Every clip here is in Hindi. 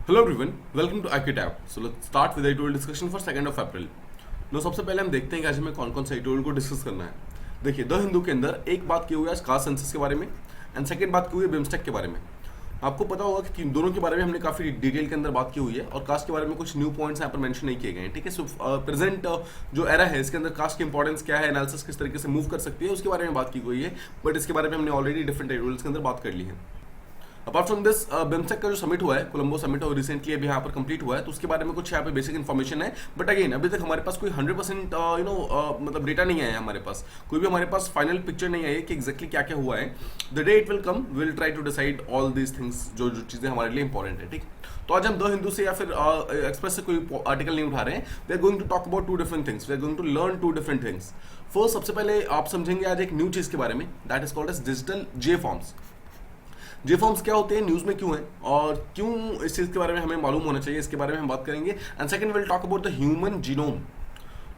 Hello everyone, welcome to IQTab। So let's start with editorial discussion for 2 April. Now सबसे पहले हम देखते हैं कि आज हमें कौन कौन सा एडिटोरियल को डिस्कस करना है। देखिए, द हिंदू के अंदर एक बात की हुई है आज कास्ट सेंसस के बारे में, एंड सेकंड बात की हुई है बिम्स्टेक के बारे में। आपको पता होगा कि दोनों के बारे में हमने काफी डिटेल के अंदर बात की हुई है, और कास्ट के बारे में कुछ न्यू पॉइंट्स यहाँ पर मेंशन नहीं किए गए हैं। ठीक है, सो प्रेजेंट जो एरा है इसके अंदर कास्ट की इंपॉर्टेंस क्या है, एनालिसिस किस तरीके से मूव कर सकती है, उसके बारे में बात की गई है। बट इसके बारे में हमने ऑलरेडी डिफरेंट एडिटोरियल्स के अंदर बात कर ली है। अपार्ट फ्रॉम दिस, बिम्स्टेक का जो समिट हुआ है, कोलंबो समिट, और रिसेंटली अभी यहाँ पर कंप्लीट हुआ है, तो उसके बारे में कुछ यहाँ पे बेसिक इन्फॉर्मेशन है। बट अगेन अभी तक हमारे पास कोई 100% मतलब डेटा नहीं आया है। हमारे पास कोई भी हमारे पास फाइनल पिक्चर नहीं आई है कि एक्जैक्टली क्या क्या हुआ है। The day it will come, will try to decide all these things, जो जो चीज़ें हमारे लिए इंपॉर्टेंट है। ठीक, तो आज हम द हिंदू से या फिर एक्सप्रेस से कोई आर्टिकल नहीं उठा रहे हैं। We are going to talk about 2 different things, we are going to learn 2 different things. First, सबसे पहले आप समझेंगे आज एक न्यू चीज़ के बारे में, that is called as digital J forms. J forms क्या होते हैं, न्यूज में क्यों है, और क्यों इस चीज के बारे में हमें मालूम होना चाहिए, इसके बारे में हम बात करेंगे। And second will talk about the human genome.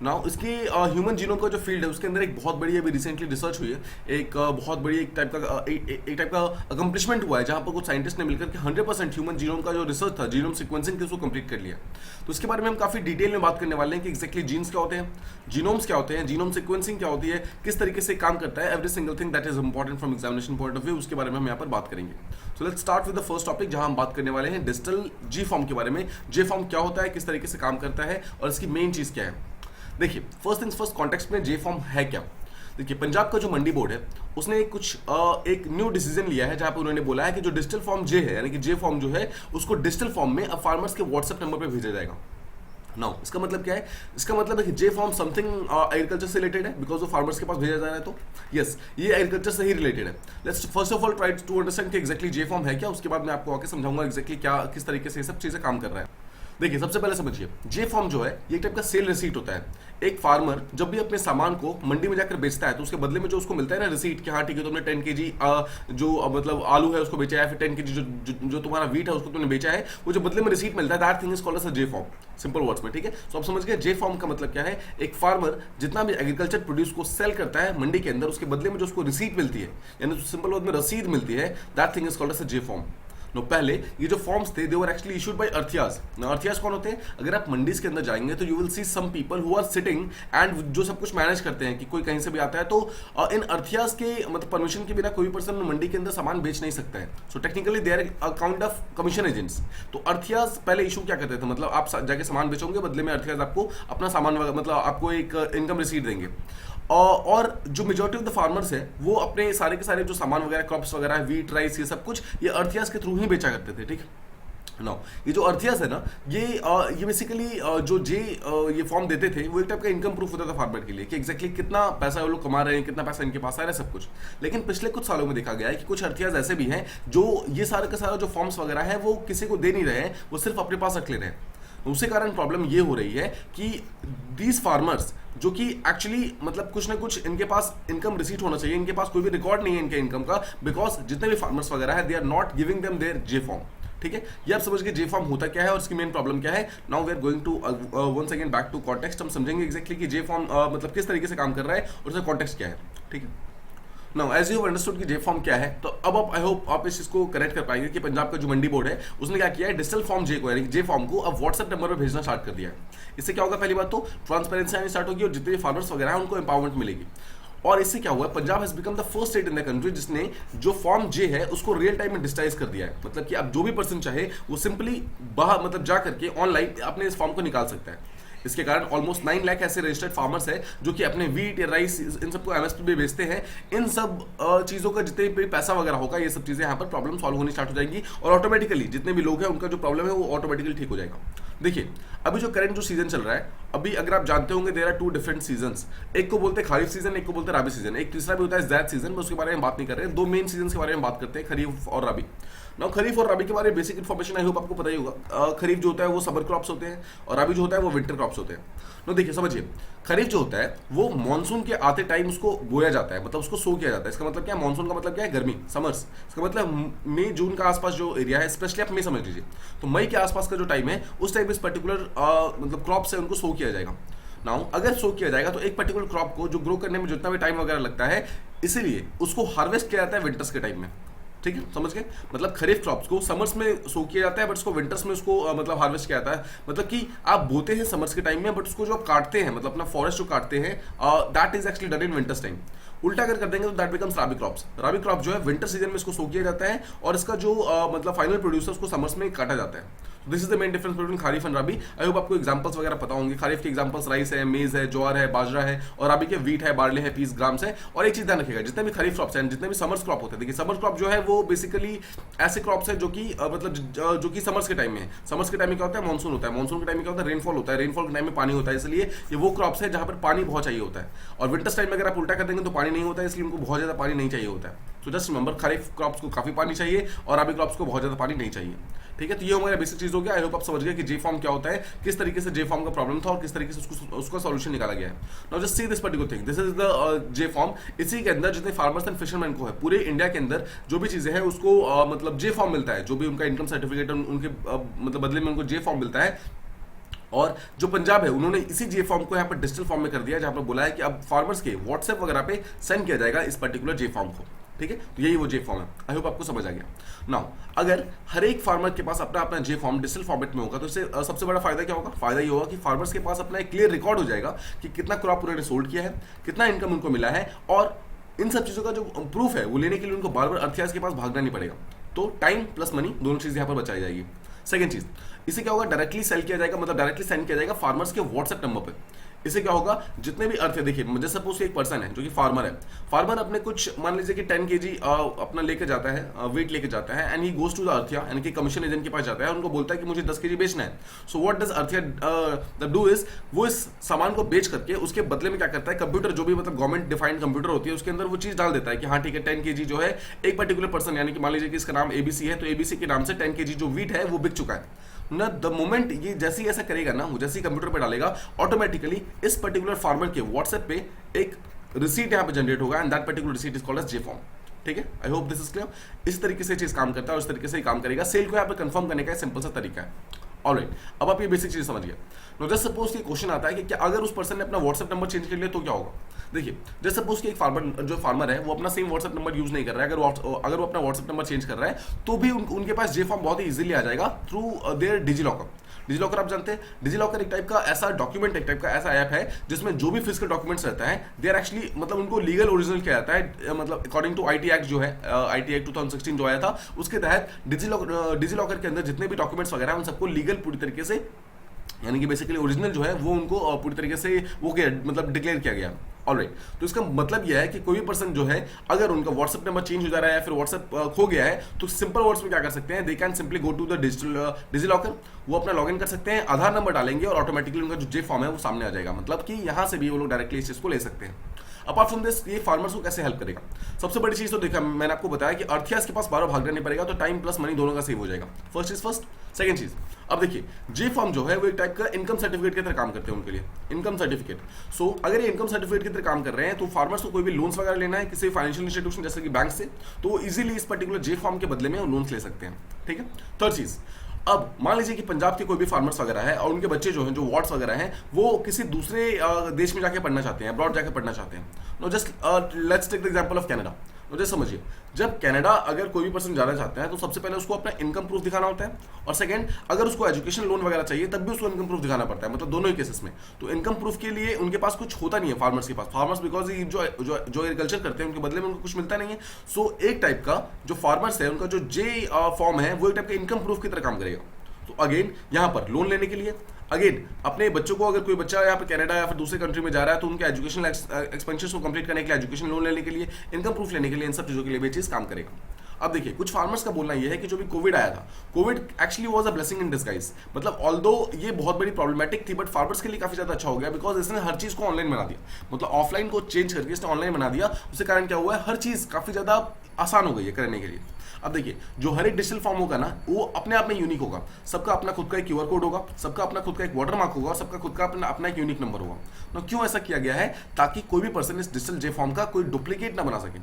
Now इसकी ह्यूमन जीनोम का जो फील्ड है उसके अंदर एक बहुत बड़ी अभी रिसेंटली रिसर्च हुई है। एक बहुत बड़ी एक टाइप का अकम्पलिशमेंट हुआ है, जहां पर कुछ साइंटिस्ट ने मिलकर के 100% ह्यूमन जीनोम का जो रिसर्च था, जीनोम सीक्वेंसिंग, उसको कंप्लीट कर लिया। तो इसके बारे में हम काफी डिटेल में बात करने वाले हैं कि एक्जैक्टली जीन्स क्या होते हैं, जीनोम्स क्या होते हैं, जीनोम सीक्वेंसिंग क्या होती है, किस तरीके से काम करता है, every single thing that is important from examination point of view, उसके बारे में हम यहाँ पर बात करेंगे। सो let's start with the first topic, जहां हम बात करने वाले हैं डिजिटल जी फॉर्म के बारे में। जे फॉर्म क्या होता है, किस तरीके से काम करता है, और इसकी मेन चीज क्या है। देखिए, फर्स्ट थिंग्स फर्स्ट, कॉन्टेक्स्ट में जे फॉर्म है क्या। देखिए, पंजाब का जो मंडी बोर्ड है उसने एक न्यू डिसीजन लिया है, जहां पर उन्होंने बोला है कि जो डिजिटल फॉर्म जे है, यानी कि जे फॉर्म जो है उसको डिजिटल फॉर्म में अब फार्मर्स के व्हाट्सएप नंबर पे भेजा जाएगा। नाउ इसका मतलब क्या है, इसका मतलब है कि जे फॉर्म समथिंग एग्रीकल्चर से रिलेटेड है, बिकॉज वो फार्मर्स के पास भेजा जा रहा है। तो यस, ये एग्रीकल्चर से ही रिलेटेड है। Let's first of all try to understand कि एक्जैक्टली जे फॉर्म है क्या, उसके बाद मैं आपको आके समझाऊंगा एक्जैक्टली क्या किस तरीके से ये सब चीजें काम कर रहा है। देखिए, सबसे पहले समझिए, जे फॉर्म जो है ये एक टाइप का सेल रिसीट होता है। एक फार्मर जब भी अपने सामान को मंडी में जाकर बेचता है, तो उसके बदले में जो उसको मिलता है ना रिसीट, कि हाँ ठीक है, तुमने 10 केजी जो मतलब आलू है उसको बेचा है, फिर 10 केजी जो तुम्हारा वीट है उसको तुमने बेचा है, वो जो बदले में रिसीट मिलता है, that thing is called as a J form, simple words में। ठीक है, तो आप समझ गए जे फॉर्म का मतलब क्या है। एक फार्मर जितना भी एग्रीकल्चर प्रोड्यूस को सेल करता है मंडी के अंदर, उसके बदले में जो उसको रिसीट मिलती है, यानी सिंपल वर्ड में रसीद मिलती है, that thing is called as a J form. Now, पहले ये जो फॉर्म्स थे, they were actually issued by arhtiyas. Arhtiyas कौन होते हैं, अगर आप मंडीज के अंदर जाएंगे तो you will see some people who are sitting and जो सब कुछ मैनेज करते हैं, कि कोई कहीं से भी आता है तो इन अर्थियाज के मतलब परमिशन के बिना कोई भी पर्सन मंडी के अंदर सामान बेच नहीं सकता है। So technically they are account of commission agents. तो अर्थियाज पहले इशू क्या करते थे, मतलब आप जाके सामान बेचोगे, बदले में अर्थियाज आपको अपना सामान मतलब आपको एक इनकम रिसीट देंगे। और जो मेजोरिटी ऑफ द फार्मर्स है वो अपने सारे के सारे जो सामान वगैरह, क्रॉप्स वगैरह, वीट, राइस, ये सब कुछ ये अर्थियाज के थ्रू ही बेचा करते थे। ठीक, नो, ये जो अर्थियाज है ना, ये बेसिकली जो ये फॉर्म देते थे, वो एक टाइप का इनकम प्रूफ होता था फार्मर के लिए, कि एक्जैक्टली कितना पैसा वो लोग कमा रहे हैं, कितना पैसा इनके पास आ रहा है, सब कुछ। लेकिन पिछले कुछ सालों में देखा गया है कि कुछ अर्थियाज ऐसे भी हैं जो ये सारा का सारा जो फॉर्म्स वगैरह है वो किसी को दे नहीं रहे हैं, वो सिर्फ अपने पास रख ले रहे हैं। उसी कारण प्रॉब्लम ये हो रही है कि दीज फार्मर्स जो कि एक्चुअली मतलब कुछ ना कुछ इनके पास इनकम रिसीट होना चाहिए, इनके पास कोई भी रिकॉर्ड नहीं है इनके इनकम का, बिकॉज जितने भी फार्मर्स वगैरह है, they are not giving them their J form. ठीक है, ये आप समझ गए जे फॉर्म होता क्या है और इसकी मेन प्रॉब्लम क्या है। Now we are going to once again back to context, हम समझेंगे एक्जैक्टली कि जे फॉर्म मतलब किस तरीके से काम कर रहा है और उसका कॉन्टेक्स्ट क्या है। ठीक है, नाउ एज यू अंडरस्टूड कि जे फॉर्म क्या है, तो अब आप आई होप आप इस चीज को करेक्ट कर पाएंगे कि पंजाब का जो मंडी बोर्ड है उसने क्या किया है, डिजिटल फॉर्म जे को, यानी जे फॉर्म को अब व्हाट्सएप नंबर पर भेजना स्टार्ट कर दिया है। इससे क्या होगा, पहली बात तो ट्रांसपेरेंसी आनी स्टार्ट होगी और जितने भी फार्मर्स वगैरह हैं उनको एम्पावरमेंट मिलेगी। और इससे क्या हुआ, Punjab has become the first state in the country जिसने जो फॉर्म जे है उसको रियल टाइम में डिजिटाइज कर दिया है। मतलब कि अब जो भी पर्सन चाहे वो सिंपली बाहर मतलब जा करके ऑनलाइन अपने इस फॉर्म को निकाल सकता है। इसके कारण ऑलमोस्ट 9 लाख ऐसे रजिस्टर्ड फार्मर्स हैं जो कि अपने वीट या राइस इन सबको एमएसपी पे बेचते हैं। इन सब चीज़ों का जितने भी पैसा वगैरह होगा, ये सब चीज़ें यहाँ पर प्रॉब्लम सॉल्व होनी स्टार्ट हो जाएंगी, और ऑटोमेटिकली जितने भी लोग हैं उनका जो प्रॉब्लम है वो ऑटोमेटिकली ठीक हो जाएगा। देखिए, अभी जो करंट जो सीजन चल रहा है, अभी अगर आप जानते होंगे देयर आर 2 डिफरेंट सीजन्स, एक को बोलते हैं खरीफ सीजन, एक को बोलते हैं राबी सीजन, एक तीसरा भी होता है ज़ैद सीजन, उसके बारे में बात नहीं कर रहे हैं। 2 मेन सीजन के बारे में बात करते हैं, खरीफ और राबी। नाउ खरीफ और रबी के बारे में बेसिक इन्फॉर्मेशन आई होप आपको पता ही होगा। खरीफ जो होता है वो समर क्रॉप्स होते हैं और रबी जो होता है वो विंटर क्रॉप्स होते हैं। नो देखिए, समझिए, खरीफ जो होता है वो मानसून के आते टाइम उसको बोया जाता है, मतलब उसको सो किया जाता है। इसका मतलब क्या है, मानसून का मतलब क्या है, गर्मी, समर्स। इसका मतलब मई जून का आसपास जो एरिया है, स्पेशली आप मई समझ लीजिए, तो मई के आसपास का जो टाइम है उस टाइम इस पर्टिकुलर मतलब क्रॉप्स है उनको सो किया जाएगा। नाउ अगर सो किया जाएगा तो एक पर्टिकुलर क्रॉप को जो ग्रो करने में जितना भी टाइम वगैरह लगता है, इसीलिए उसको हार्वेस्ट किया जाता है विंटर्स के टाइम में। ठीक है, समझ गए? मतलब खरीफ क्रॉप्स को समर्स में सो किया जाता है, बट उसको विंटर्स में उसको मतलब हार्वेस्ट किया जाता है। मतलब कि आप बोते हैं समर्स के टाइम में, बट उसको जो आप काटते हैं, मतलब अपना फॉरेस्ट जो काटते हैं, that is actually done in winters time. उल्टा अगर कर देंगे तो that becomes rabi crops. Rabi crop जो है विंटर सीजन में इसको सो किया जाता है, और इसका जो मतलब फाइनल प्रोड्यूसर उसको समर्स में काटा जाता है। This is the main difference between kharif and rabi. I hope आपको एग्जांपल्स वगैरह पता होंगे। खारिफ के एग्जांपल्स राइस है, मेज है, ज्वार है, बाजरा है, और राबी के व्हीट है, बार्ले है, पीस, ग्राम्स है। और एक चीज ध्यान रखिएगा, जितने भी खरीफ क्रॉप्स हैं, जितने भी समर्स क्रॉप होते हैं, देखिए समर क्रॉप जो है वो बेसिकली ऐसे क्रॉप्स है जो कि मतलब जो कि समर्स के टाइम में है। समर्स के टाइम में क्या होता है, मानसून होता है। मानसून के टाइम में क्या होता है, रेनफॉल होता है। रेनफॉल के टाइम में पानी होता है, इसलिए ये वो क्रॉप्स है जहां पर पानी बहुत चाहिए होता है। और विंटर्स टाइम में अगर आप उल्टा कर देंगे तो पानी नहीं होता है, इसलिए उनको बहुत ज्यादा पानी नहीं चाहिए होता है। तो जस्ट रिमेंबर, खरीफ क्रॉप्स को काफी पानी चाहिए और राबी क्रॉप्स को बहुत ज्यादा पानी नहीं चाहिए। ठीक है, तो ये हमारा बेसिक चीज हो गया। आई होप आप समझ गए कि जे फॉर्म क्या होता है, किस तरीके से जे फॉर्म का प्रॉब्लम था और किस तरीके से उसका सॉल्यूशन निकाला गया है। Now just see this particular thing, this is the J form. इसी के अंदर जितने फार्मर्स एंड फिशरमैन को है पूरे इंडिया के अंदर जो भी चीजें हैं उसको मतलब जे फॉर्म मिलता है। जो भी उनका इनकम सर्टिफिकेट उनके मतलब बदले में उनको जे फॉर्म मिलता है। और जो पंजाब है उन्होंने इसी जे फॉर्म को यहाँ पर डिजिटल फॉर्म में कर दिया, जहां पर बोला है कि अब फार्मर्स के व्हाट्सएप वगैरह पे सेंड किया जाएगा इस पर्टिकुलर जे फॉर्म को। ठीक है, तो यही वो जे फॉर्म है। आई होप आपको समझ आ गया। नाउ अगर हर एक फार्मर के पास अपना अपना जे फॉर्म डिजिटल फॉर्मेट में होगा तो इससे सबसे बड़ा फायदा क्या होगा? फायदा ये होगा कि फार्मर्स के पास अपना एक क्लियर रिकॉर्ड हो जाएगा कि कितना क्रॉप उन्होंने सोल्ड किया है, कितना इनकम उनको मिला है, और इन सब चीजों का जो प्रूफ है वो लेने के लिए उनको बार बार अर्थयास के पास भागना नहीं पड़ेगा। तो टाइम प्लस मनी दोनों चीज यहाँ पर बचाई जाएगी। सेकंड चीज, इसे क्या होगा, डायरेक्टली सेल किया जाएगा, मतलब डायरेक्टली सेंड किया जाएगा फार्मर्स के व्हाट्सएप नंबर पे। इससे क्या होगा, जितने भी अर्थ है, देखिए मुझे सपोज एक पर्सन है जो कि फार्मर है। फार्मर अपने कुछ मान लीजिए कि 10 kg अपना लेके जाता है, वेट लेके जाता है, and he goes to the arthiya, यानी कि कमीशन एजेंट के पास जाता है, उनको बोलता है कि मुझे 10 kg बेचना है। So what does arthiya do is, वो इस सामान को बेच करके उसके बदले में क्या करता है, कंप्यूटर जो भी मतलब गवर्नमेंट डिफाइंड कंप्यूटर होती है उसके अंदर वो चीज डाल देता है कि हाँ ठीक है 10 kg जो है एक पर्टिकुलर पर्सन, यानी कि मान लीजिए कि इसका नाम एबीसी है, तो एबीसी के नाम से 10 kg जो वीट है वो बिक चुका है ना। द मोमेंट ये जैसे ही ऐसा करेगा ना, वो जैसे ही कंप्यूटर पे डालेगा, ऑटोमेटिकली इस पर्टिकुलर फार्मर के व्हाट्सएप पे एक रिसीट यहाँ पे जनरेट होगा, and that particular receipt is called as J form. ठीक है, I hope this is clear. इस तरीके से चीज काम करता है और इस तरीके से ही काम करेगा। सेल को यहाँ पे कंफर्म करने का सिंपल सा तरीका है। ऑलराइट, अब आप ये बेसिक चीज समझ गए। नो जस्ट सपोज कि क्वेश्चन आता है कि क्या अगर उस पर्सन ने अपना व्हाट्सएप नंबर चेंज कर लिया तो क्या होगा? देखिए, जस्ट सपोज कि एक फार्मर है वो अपना सेम व्हाट्सएप नंबर यूज नहीं कर रहा है, अगर वो अपना व्हाट्सएप नंबर चेंज कर रहा है तो भी उनके पास जे फॉर्म बहुत ही इजीली आ जाएगा थ्रू देयर डिजिलॉकर। डिजिलॉकर आप जानते हैं, डिजिलॉकर एक टाइप का ऐसा डॉक्यूमेंट, एक टाइप का ऐसा ऐप है जिसमें जो भी फिजिकल डॉक्यूमेंट्स रहता है दे आर एक्चुअली मतलब उनको लीगल ओरिजिनल किया जाता है, मतलब अकॉर्डिंग टू आईटी एक्ट जो है, आईटी एक्ट 2016 जो आया था उसके तहत डिजिलॉकर के अंदर जितने भी डॉक्यूमेंट्स वगैरह उन सबको लीगल पूरी तरीके से, यानी कि बेसिकली ओरिजिनल जो है वो उनको पूरी तरीके से वो मतलब डिक्लेयर किया गया। ऑलराइट, तो इसका मतलब यह है कि कोई भी पर्सन जो है अगर उनका व्हाट्सएप नंबर चेंज हो जा रहा है या फिर व्हाट्सएप खो गया है तो सिंपल वर्ड्स में क्या कर सकते हैं, they can simply go to the DigiLocker, वो अपना लॉगिन कर सकते हैं, आधार नंबर डालेंगे और ऑटोमेटिकली उनका जो जे फॉर्म है वो सामने आ जाएगा। मतलब कि यहां से भी वो लोग डायरेक्टली इस चीज को ले सकते हैं। अपार्ट फ्रॉम दिस, ये फार्मर्स को कैसे हेल्प करेगा? सबसे बड़ी चीज तो देखा, मैंने आपको बताया कि अर्थियास के पास बार भागना नहीं पड़ेगा, तो टाइम प्लस मनी दोनों का सेव हो जाएगा। First is first. सेकंड चीज, अब देखिए जे फॉर्म जो है वो एक टाइप का इनकम सर्टिफिकेट की तरह काम करते हैं उनके लिए, इनकम सर्टिफिकेट। सो अगर ये इनकम सर्टिफिकेट की तरह काम कर रहे हैं तो फार्मर्स को कोई भी लोन्स वगैरह लेना है किसी फाइनेंशियल इंस्टीट्यूशन जैसे कि बैंक से, तो इजीली इस पर्टिकुलर जे फॉर्म के बदले में वो लोन्स ले सकते हैं। ठीक है। थर्ड चीज, अब मान लीजिए कि पंजाब के कोई भी फार्मर्स वगैरह है और उनके बच्चे जो हैं, जो वार्ड्स वगैरह हैं, वो किसी दूसरे देश में जाके पढ़ना चाहते हैं, अब्रॉड जाके पढ़ना चाहते हैं। No just let's take the example of Canada. मुझे समझिए, जब कनाडा अगर कोई भी पर्सन जाना चाहता है तो सबसे पहले उसको अपना इनकम प्रूफ दिखाना होता है, और सेकंड अगर उसको एजुकेशन लोन वगैरह चाहिए तब भी उसको इनकम प्रूफ दिखाना पड़ता है, मतलब दोनों ही केसेस में। तो इनकम प्रूफ के लिए उनके पास कुछ होता नहीं है फार्मर्स के पास, फार्मर्स बिकॉज जो एग्रीकल्चर करते हैं उनके बदले में उनको कुछ मिलता नहीं है। सो एक टाइप का जो फार्मर्स है उनका जो जे फॉर्म है वो एक टाइप का इनकम प्रूफ की तरह काम करेगा। तो अगेन यहाँ पर लोन लेने के लिए, अगेन अपने बच्चों को, अगर कोई बच्चा यहाँ पे कनाडा या फिर दूसरे कंट्री में जा रहा है तो उनके एजुकेशनल एक्सपेंसेस को कंप्लीट करने के लिए, एजुकेशन लोन लेने के लिए, इनकम प्रूफ लेने के लिए, इन सब चीजों के लिए भी चीज काम करेगा। अब देखिए, कुछ फार्मर्स का बोलना यह है कि जो भी कोविड आया था, Covid actually was a blessing in disguise. मतलब ऑल्दो ये बहुत बड़ी प्रॉब्लमेटिक थी, बट फार्मर्स के लिए काफी ज्यादा अच्छा हो गया, बिकॉज इसने हर चीज को ऑनलाइन बना दिया, मतलब ऑफलाइन को चेंज करके इसने ऑनलाइन बना दिया। उसके कारण क्या हुआ है, हर चीज काफी ज्यादा आसान हो गई है करने के लिए। अब देखिए, जो हर एक डिजिटल फॉर्म होगा ना वो अपने आप में यूनिक होगा, सबका अपना खुद का एक क्यूआर कोड होगा, सबका अपना खुद का एक वाटर मार्क होगा और सबका खुद का अपना एक यूनिक नंबर होगा। तो क्यों ऐसा किया गया है, ताकि कोई भी पर्सन इस डिजिटल जे फॉर्म का कोई डुप्लीकेट ना बना सके,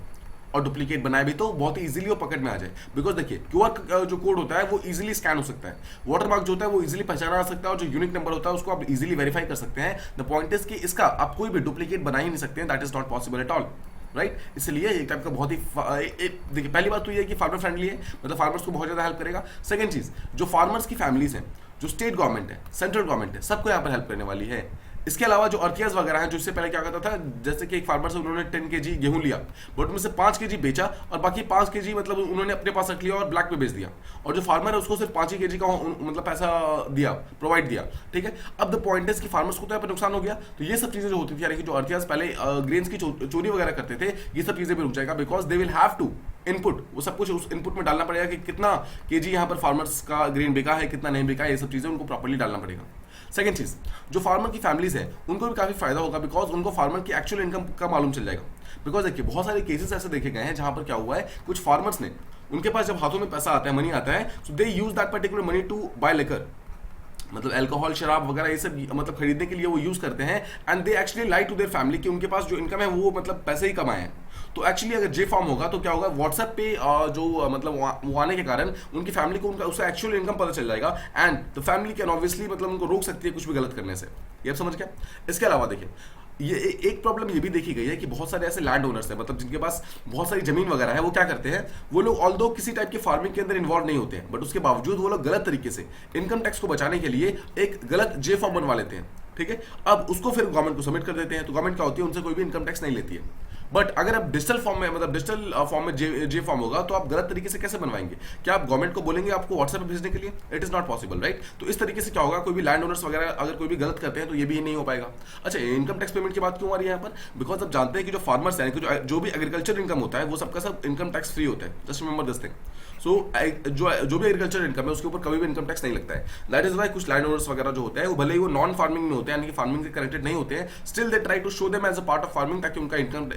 और डुप्लीकेट बनाए भी तो बहुत ही इजीली वो पकड़ में आ जाए। बिकॉज देखिए, क्यूआर जो कोड होता है वो इजीली स्कैन हो सकता है, वाटर मार्क जो होता है वो इजीली पहचाना जा सकता है, और जो यूनिक नंबर होता है उसको आप इजीली वेरीफाई कर सकते हैं। द पॉइंट इज कि इसका आप कोई भी डुप्लीकेट बना ही नहीं सकते हैं, that is not possible at all. Right. इसलिए एक टाइप का बहुत ही देखिए, पहली बात तो ये है कि फार्मर फ्रेंडली है, मतलब फार्मर्स को बहुत ज़्यादा हेल्प करेगा। सेकंड चीज़, जो फार्मर्स की फैमिलीज हैं, जो स्टेट गवर्नमेंट है, सेंट्रल गवर्नमेंट है, सबको यहाँ पर हेल्प करने वाली है। इसके अलावा जो अर्थियाज वगैरह हैं, जो इससे पहले क्या करता था, जैसे कि एक फार्मर से उन्होंने 10 kg गेहूं लिया, बट उनमें से 5 kg बेचा और बाकी 5 kg मतलब उन्होंने अपने पास रख लिया और ब्लैक पे बेच दिया, और जो फार्मर है उसको सिर्फ 5 ही kg का मतलब पैसा दिया, प्रोवाइड दिया, ठीक है। अब द पॉइंट इज कि फार्मर्स को तो यहाँ पर नुकसान हो गया। तो ये सब चीजें जो होती थी, यानी कि जो अर्थियाज पहले ग्रेन्स की चोरी वगैरह करते थे, ये सब चीजें भी रुक जाएगा, because they will have to input, वो सब कुछ उस इनपुट में डालना पड़ेगा कि कितना केजी यहाँ पर फार्मर्स का ग्रेन बिका है, कितना नहीं बिका है, ये सब चीजें उनको प्रॉपर्ली डालना पड़ेगा। सेकंड चीज, जो फार्मर की फैमिलीज है उनको भी काफी फायदा होगा, बिकॉज उनको फार्मर की एक्चुअल इनकम का मालूम चल जाएगा। बिकॉज देखिए, बहुत सारे केसेस ऐसे देखे गए हैं जहां पर क्या हुआ है, कुछ फार्मर्स ने, उनके पास जब हाथों में पैसा आता है, मनी आता है, so they use that particular money to buy liquor, मतलब अल्कोहल, शराब वगैरह ये सब मतलब खरीदने के लिए वो यूज करते हैं, and they actually lie to their family कि उनके पास जो इनकम है वो मतलब पैसे ही कमाए हैं। तो एक्चुअली अगर जे फॉर्म होगा तो क्या होगा, व्हाट्सएप पे जो मतलब वो आने के कारण उनकी फैमिली को उनका उसका एक्चुअल इनकम पता चल जाएगा, and the family can obviously मतलब उनको रोक सकती है कुछ भी गलत करने से। ये आप समझ गया। इसके अलावा देखिए, ये एक प्रॉब्लम ये भी देखी गई है कि बहुत सारे ऐसे लैंड ओनर्स हैं, मतलब जिनके पास बहुत सारी जमीन वगैरह है, वो क्या करते हैं, वो लोग ऑल्दो किसी टाइप की फार्मिंग के अंदर इन्वॉल्व नहीं होते हैं, बट उसके बावजूद वो लोग गलत तरीके से इनकम टैक्स को बचाने के लिए एक गलत जे फॉर्म बनवा लेते हैं, ठीक है। अब उसको फिर गवर्नमेंट को सबमिट कर देते हैं, तो गवर्नमेंट क्या होती है, उनसे कोई भी इनकम टैक्स नहीं लेती है। बट अगर आप डिजिटल फॉर्म में, मतलब डिजिटल फॉर्म में जे फॉर्म होगा, तो आप गलत तरीके से कैसे बनवाएंगे? क्या आप गवर्नमेंट को बोलेंगे आपको व्हाट्सएप पे भेजने के लिए? It is not possible, right. तो इस तरीके से क्या होगा, कोई भी लैंड ओनर्स वगैरह अगर कोई भी गलत करते हैं तो ये भी नहीं हो पाएगा। अच्छा, इनकम टैक्स पेमेंट की बात क्यों आ रही है यहाँ पर? बिकॉज आप जानते हैं कि जो फार्मर्स हैं, जो भी एग्रीकल्चर इनकम होता है, वो सबका सब इनकम टैक्स फ्री होता है। Just remember this thing. So जो भी एग्रीकल्चर इनकम है उसके ऊपर कभी भी इनकम टैक्स नहीं लगता है। दैट इज वाई कुछ लैंड ओनर्स वगैरह जो होते हैं, वो भले ही वो नॉन फार्मिंग में होते हैं, यानी कि फार्मिंग से कनेक्टेड नहीं होते हैं, still they try to show them as a part of farming, ताकि उनका इनकम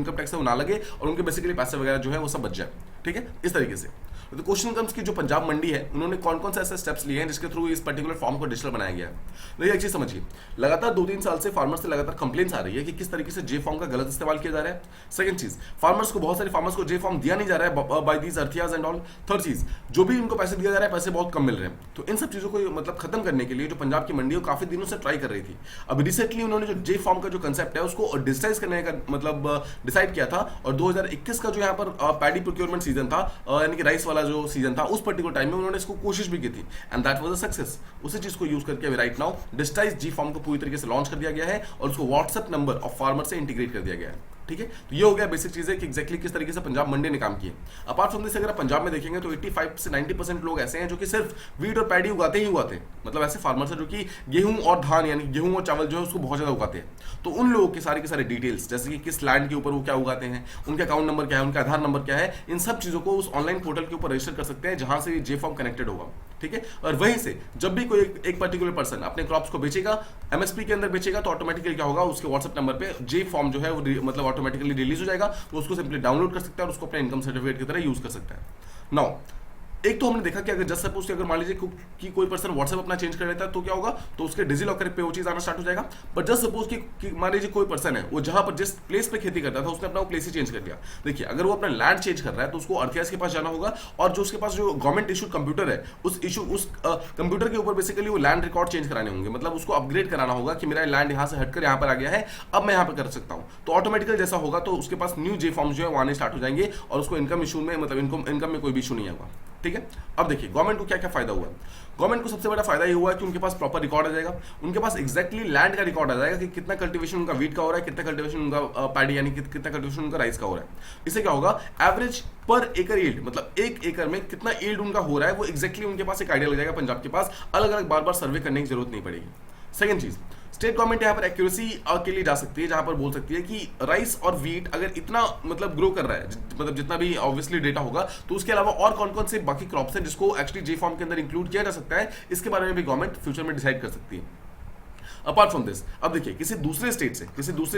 टैक्स है वो ना लगे और उनके बेसिकली पैसे वगैरह जो है वो सब बच जाए, ठीक है, इस तरीके से। तो क्वेश्चन कम्स की जो पंजाब मंडी है, उन्होंने कौन कौन से ऐसे स्टेप्स लिए हैं जिसके थ्रू इस पर्टिकुलर फॉर्म को डिजिटल बनाया गया है। देखिए, एक चीज समझिए, लगातार 2-3 साल से फार्मर्स से लगातार कंप्लेंट्स आ रही है कि किस तरीके से जे फॉर्म का गलत इस्तेमाल किया जा रहा है। सेकंड चीज, बहुत सारे फार्मर्स को जे फॉर्म दिया नहीं जा रहा है by these arthiyas and all. Third चीज, जो भी उनको पैसे दिया जा रहा है, पैसे बहुत कम मिल रहे हैं। तो इन सब चीजों को मतलब खत्म करने के लिए जो पंजाब की मंडी है काफी दिनों से ट्राई कर रही थी। अब रिसेंटली उन्होंने जो जे फॉर्म का जो कंसेप्ट है उसको डिजिटाइज करने का मतलब डिसाइड किया था, और 2021 का जो यहाँ पर पैडी प्रोक्योरमेंट सीजन था, यानी कि राइस वाला जो सीजन था, उस पर्टिकुलर टाइम में उन्होंने इसको कोशिश भी की थी, and that was a success. उसी चीज को यूज करके अभी राइट नाउ डिजिटाइज जी फॉर्म को पूरी तरीके से लॉन्च कर दिया गया है और उसको व्हाट्सएप नंबर ऑफ फार्मर से इंटीग्रेट कर दिया गया है, ठीक है। तो ये हो गया बेसिक चीज है कि एग्जैक्टली किस तरीके से पंजाब मंडी ने काम किया। अपार्ट फ्रॉम दिस, अगर आप पंजाब में देखेंगे तो 85 से 90% लोग ऐसे हैं जो कि सिर्फ वीट और पैडी उगाते ही उगाते हैं, मतलब ऐसे फार्मर्स हैं जो कि गेहूं और धान, यानी गेहूं और चावल जो है उसको बहुत ज्यादा उगाते हैं। तो उन लोगों के सारे डिटेल्स, जैसे कि किस लैंड के ऊपर वो क्या उगाते हैं, उनका अकाउंट नंबर क्या है, उनका आधार नंबर क्या है, इन सब चीजों को उस ऑनलाइन पोर्टल के ऊपर रजिस्टर कर सकते हैं जहां से जे फॉर्म कनेक्टेड होगा, ठीक है। और वहीं से जब भी कोई एक पर्टिकुलर पर्सन अपने क्रॉप्स को बेचेगा, एमएसपी के अंदर बेचेगा, तो ऑटोमेटिकली क्या होगा, उसके व्हाट्सएप नंबर पे जे फॉर्म जो है वो मतलब ऑटोमेटिकली रिलीज हो जाएगा, तो उसको सिंपली डाउनलोड कर सकता है और उसको अपने इनकम सर्टिफिकेट की तरह यूज कर सकता है। नाउ एक तो हमने देखा कि अगर जस्ट सपोज अगर मान लीजिए कि कोई पर्सन व्हाट्सएप अपना चेंज कर लेता है तो क्या होगा, तो उसके डिजी लॉकर पे वो चीज आना स्टार्ट हो जाएगा। बट जस्ट सपोज कि मान लीजिए कोई पर्सन है वो जहां पर जिस प्लेस पे खेती करता था उसने अपना वो प्लेस ही चेंज कर लिया। देखिए, अगर वो अपना लैंड चेंज कर रहा है तो उसको अर्थियाज के पास जाना होगा, और जो उसके पास जो गवर्नमेंट इशूड कंप्यूटर है उस कंप्यूटर के ऊपर बेसिकली वो लैंड रिकॉर्ड चेंज कराने होंगे, मतलब उसको अपग्रेड कराना होगा कि मेरा लैंड यहाँ से हटकर यहाँ पर आ गया है, अब मैं यहाँ पर कर सकता हूँ। तो ऑटोमेटिकली जैसा होगा तो उसके पास न्यू जे फॉर्म जो है वो आने स्टार्ट हो जाएंगे और उसको इनकम इशू में मतलब इनकम में कोई भी इशू नहीं होगा, ठीक है। अब देखिए गवर्नमेंट को क्या क्या फायदा हुआ। गवर्नमेंट को सबसे बड़ा फायदा ये हुआ है कि उनके पास प्रॉपर रिकॉर्ड आ जाएगा, उनके पास एग्जैक्टली लैंड का रिकॉर्ड आ जाएगा कि कितना कल्टीवेशन उनका वीट का हो रहा है, कितना कल्टीवेशन उनका पैडी यानी कितना कल्टीवेशन उनका राइस का हो रहा है। इससे क्या होगा, एवरेज पर एकड़ यील्ड, मतलब एक एकड़ में कितना यील्ड उनका हो रहा है वो एग्जैक्टली उनके पास एक आइडिया लग जाएगा। पंजाब के पास अलग अलग बार बार सर्वे करने की जरूरत नहीं पड़ेगी। सेकंड चीज, स्टेट गवर्नमेंट यहाँ पर एक्यूरेसी के लिए जा सकती है, जहां पर बोल सकती है कि राइस और वीट अगर इतना मतलब ग्रो कर रहा है, मतलब जितना भी ऑब्वियसली डेटा होगा, तो उसके अलावा और कौन कौन से बाकी क्रॉप्स हैं जिसको एक्चुअली जे फॉर्म के अंदर इंक्लूड किया जा सकता है, इसके बारे में भी गवर्नमेंट फ्यूचर में डिसाइड कर सकती है। अपार्ट फ्रॉम दिस, अब देखिए किसी दूसरे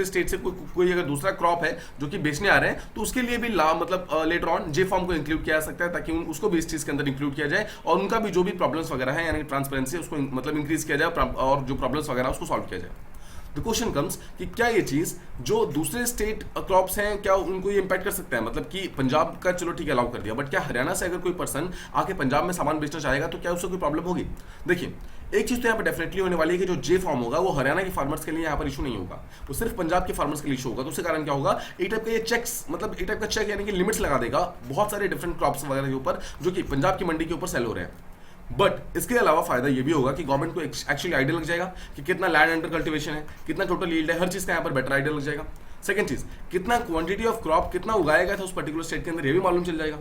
स्टेट से कोई अगर दूसरा क्रॉप है जो कि बेचने आ रहे हैं, तो उसके लिए भी मतलब लेटर ऑन जे फॉर्म को इंक्लूड किया जा सकता है, ताकि उसको भी इस चीज के अंदर इंक्लूड किया जाए और उनका भी जो भी प्रॉब्लम्स वगैरह है, यानी ट्रांसपेरेंसी उसको मतलब इंक्रीज किया जाए और जो प्रॉब्लम्स वगैरह उसको सॉल्व किया जाए। द क्वेश्चन कम्स कि क्या ये चीज़ जो दूसरे स्टेट क्रॉप्स हैं क्या उनको ये इम्पैक्ट कर सकता है, मतलब कि पंजाब का चलो ठीक है अलाउ कर दिया, बट क्या हरियाणा से अगर कोई पर्सन आके पंजाब में सामान बेचना चाहेगा तो क्या उससे कोई प्रॉब्लम होगी? देखिए एक चीज़ तो यहाँ पर डेफिनेटली होने वाली है कि जो जे फॉर्म होगा वो हरियाणा के फार्मर्स के लिए यहाँ पर इशू नहीं होगा, वो सिर्फ पंजाब के फार्मर्स के लिए इशू होगा। तो उसके कारण क्या होगा, एक टाइप का ये चेक्स, मतलब एक टाइप का चेक यानी कि लिमिट्स लगा देगा बहुत सारे डिफरेंट क्रॉप्स वगैरह के ऊपर जो कि पंजाब की मंडी के ऊपर सेल हो रहे हैं। बट इसके अलावा फायदा ये भी होगा कि गवर्नमेंट को एक्चुअली आइडिया लग जाएगा कि कितना लैंड अंडर कल्टीवेशन है, कितना टोटल यील्ड है, हर चीज़ का यहाँ पर बेटर आइडिया लग जाएगा। सेकंड चीज़, कितना क्वांटिटी ऑफ क्रॉप कितना उगाया गया था उस पर्टिकुलर स्टेट के अंदर, ये भी मालूम चल जाएगा।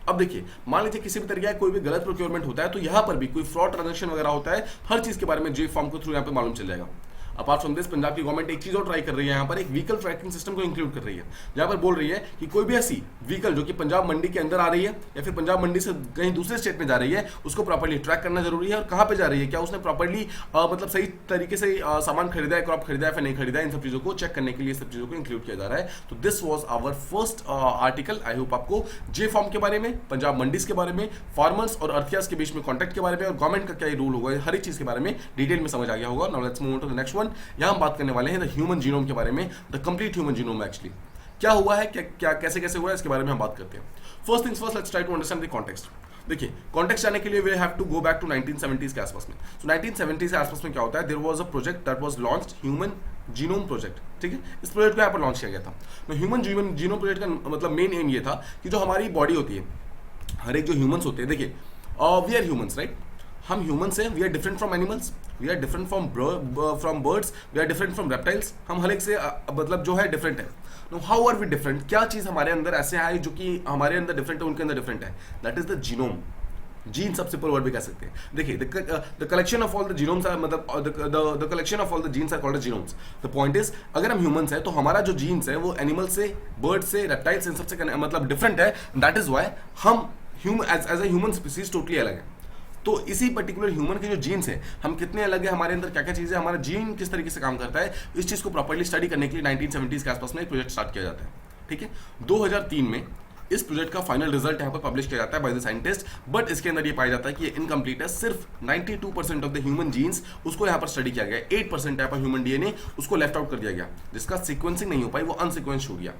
अब देखिए मान लीजिए किसी भी तरीके का कोई भी गलत प्रोक्योरमेंट होता है तो यहाँ पर भी कोई फ्रॉड ट्रांजेक्शन वगैरह होता है, हर चीज़ के बारे में जे फॉर्म के थ्रू यहाँ पर मालूम चल जाएगा। अपार्ट फ्रॉम दिस पंजाब की गवर्नमेंट एक चीज और ट्राई कर रही है, यहाँ पर एक व्हीकल ट्रैकिंग सिस्टम को इंक्लूड कर रही है, जहाँ पर बोल रही है कि कोई भी ऐसी व्हीकल जो कि पंजाब मंडी के अंदर आ रही है या फिर पंजाब मंडी से कहीं दूसरे स्टेट में जा रही है उसको प्रॉपर्ली ट्रैक करना जरूरी है, और कहाँ पे जा रही है, क्या उसने प्रॉपर्ली मतलब सही तरीके से सामान खरीदा है, क्रॉप खरीदा है फिर नहीं खरीदा है, इन सब चीज़ों को चेक करने के लिए सब चीज़ों को इंक्लूड किया जा रहा है। तो this was our first article. I hope आपको जे फॉर्म के बारे में, पंजाब मंडीज के बारे में, फार्मर्स और अर्थियास के बीच में कॉन्टैक्ट के बारे में और गवर्नमेंट का क्या रूल होगा, हर एक चीज़ के बारे में डिटेल में समझ आ गया होगा। Now let's move on to the next one. यहाँ हम बात करने वाले हैं द ह्यूमन जीनोम के बारे में, the complete human genome actually क्या हुआ है, क्या कैसे कैसे हुआ है, इसके बारे में हम बात करते हैं। First things first, let's try to understand the context. देखिए कॉन्टेक्स्ट जाने के लिए we have to go back to 1970s के आसपास में। सो 1970s के आसपास में क्या होता है, there was a project that was launched, human genome project, ठीक है। इस प्रोजेक्ट को यहाँ पर लॉन्च किया गया था। तो ह्यूमन जीनोम प्रोजेक्ट का मतलब मेन एम ये था कि जो हमारी बॉडी होती है, हर एक जो ह्यूमंस होते हैं, देखिए वी आर ह्यूमंस राइट, हम ह्यूमंस हैं, we are different from animals, we are different from birds, we are different from reptiles, हम हर एक से मतलब जो है डिफरेंट है। No how are we different, क्या चीज़ हमारे अंदर ऐसे है जो कि हमारे अंदर डिफरेंट है उनके अंदर डिफरेंट है, that is the genome. Gene सबसे सिंपल वर्ड भी कह सकते हैं। देखिए the collection of all the genomes are मतलब the collection of all the genes are called genomes. The point is अगर हम ह्यूमंस हैं तो हमारा जो जीन्स है वो एनिमल से, बर्ड से, रेप्टाइल से, इन सबसे मतलब डिफरेंट है। दैट इज वाई हम as a human species totally अलग है। तो इसी पर्टिकुलर ह्यूमन के जो जीन्स हैं, हम कितने अलग है, हमारे अंदर क्या क्या चीज़ें, हमारा जीन किस तरीके से काम करता है, इस चीज़ को प्रॉपर्ली स्टडी करने के लिए 1970s के आसपास में एक प्रोजेक्ट स्टार्ट किया जाता है, ठीक है। 2003 में इस प्रोजेक्ट का फाइनल रिजल्ट यहाँ पर पब्लिश किया जाता है बाय द साइंटिस्ट, बट इसके अंदर ये पाया जाता है कि ये इनकम्प्लीट है। सिर्फ 92% ऑफ द ह्यूमन जीन्स उसको यहाँ पर स्टडी किया गया, 8% यहाँ पर ह्यूमन डीएनए उसको लेफ्ट आउट कर दिया गया, जिसका सीक्वेंसिंग नहीं हो पाई, वो अनसीक्वेंस हो गया।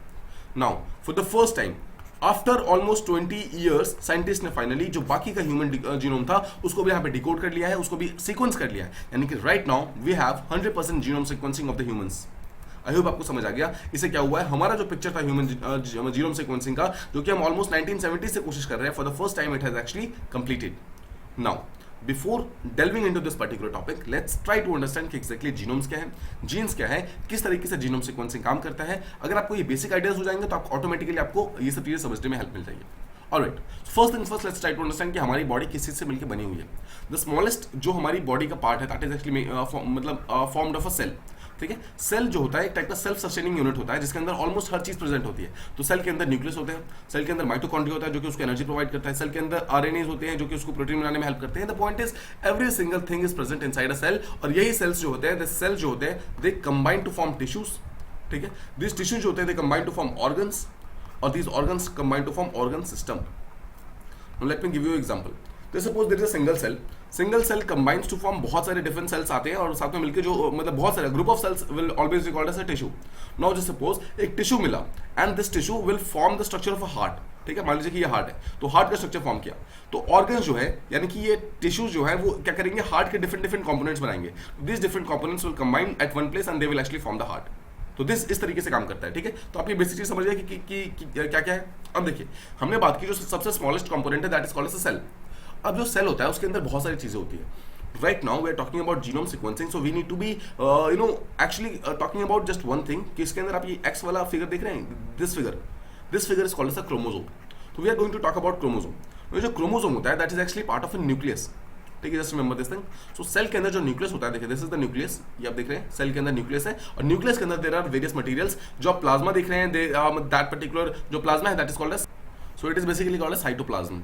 Now for the first time after almost 20 years scientist ने फाइनली जो बाकी का ह्यूमन जीनोम था उसको भी यहाँ पे डिकोड कर लिया है, उसको भी सीक्वेंस कर लिया है, यानी कि right now we have 100% genome sequencing of the humans. I hope आपको समझ आ गया। इससे क्या हुआ है, हमारा जो पिक्चर था ह्यूमन जीनोम सीक्वेंसिंग का, जो कि हम ऑलमोस्ट 1970 से कोशिश कर रहे हैं, for the first time it has actually completed. Now before delving into this particular topic, let's try to understand कि एक्जैक्टली जीनोम्स क्या है, जीन्स क्या है, किस तरीके से जीनोम सीक्वेंसिंग काम करता है। अगर आपको ये बेसिक आइडियाज हो जाएंगे तो आप ऑटोमेटिकली आपको ये सब चीजें समझने में हेल्प मिल जाएगी। Alright, first things first, let's try to understand कि हमारी बॉडी किस चीज से मिलकर बनी हुई है। द स्मॉलेस्ट जो हमारी बॉडी का पार्ट है दैट इज एक्चुअली मतलब फॉर्म्ड ऑफ अ सेल, ठीक है। सेल जो होता है एक टाइप का सेल्फ सस्टेनिंग यूनिट होता है जिसके अंदर ऑलमोस्ट हर चीज प्रेजेंट होती है। तो सेल के अंदर न्यूक्लियस होते हैं, सेल के अंदर माइटोकॉन्ड्रिया होता है जो कि उसको एनर्जी प्रोवाइड करता है, सेल के अंदर आरएनएज होते हैं जो कि उसको प्रोटीन बनाने में हेल्प करते हैं। The point is every single thing is present inside a cell, और यही सेल्स जो होते हैं, द सेल जो होते हैं they combine to form tissues, ठीक है। दिस टिश्यूज जो होते हैं they combine to form organs, और these organs combine to form organ system. Now let me give you an example. तो suppose there is a single cell combines to form बहुत सारे different cells आते हैं और साथ में मिलके जो मतलब बहुत सारे group of cells will always be called as a tissue. Now just suppose एक tissue मिला and this tissue will form the structure of a heart. ठीक है, मान लीजिए कि ये हार्ट है तो हार्ट का स्ट्रक्चर फॉर्म किया, तो ऑर्गन्स जो है यानी कि ये टिश्यूज जो है वो क्या करेंगे, हार्ट के डिफरेंट कंपोनेंट्स बनाएंगे. This different components will combine at one place and they will actually form the heart. तो दिस इस तरीके से काम करता है. ठीक है, तो आप ये बेसिक चीज समझिए कि क्या क्या है. अब देखिए हमने बात की जो सबसे स्मॉलेस्ट कंपोनेंट है that is called as a cell. अब जो सेल होता है उसके अंदर बहुत सारी चीजें होती है. Right now we are talking about genome sequencing, so we need to be actually talking about just one thing कि इसके अंदर आप ये X वाला फिगर देख रहे हैं, this figure is called as a chromosome. So we are going to talk about chromosome. ये जो chromosome होता है that is actually part of a nucleus. ठीक है, just remember this thing. So cell के अंदर जो न्यूक्लियस होता है, देखिए दिस इज द न्यूक्लियस, ये आप देख रहे हैं सेल के अंदर न्यूक्लियस है और न्यूक्लियस के अंदर देयर आर वेरियस मटेरियल्स. जो आप प्लाज्मा देख रहे हैं दैट पर्टिकुलर जो प्लाज्मा है that is called as, so it is basically called as cytoplasm.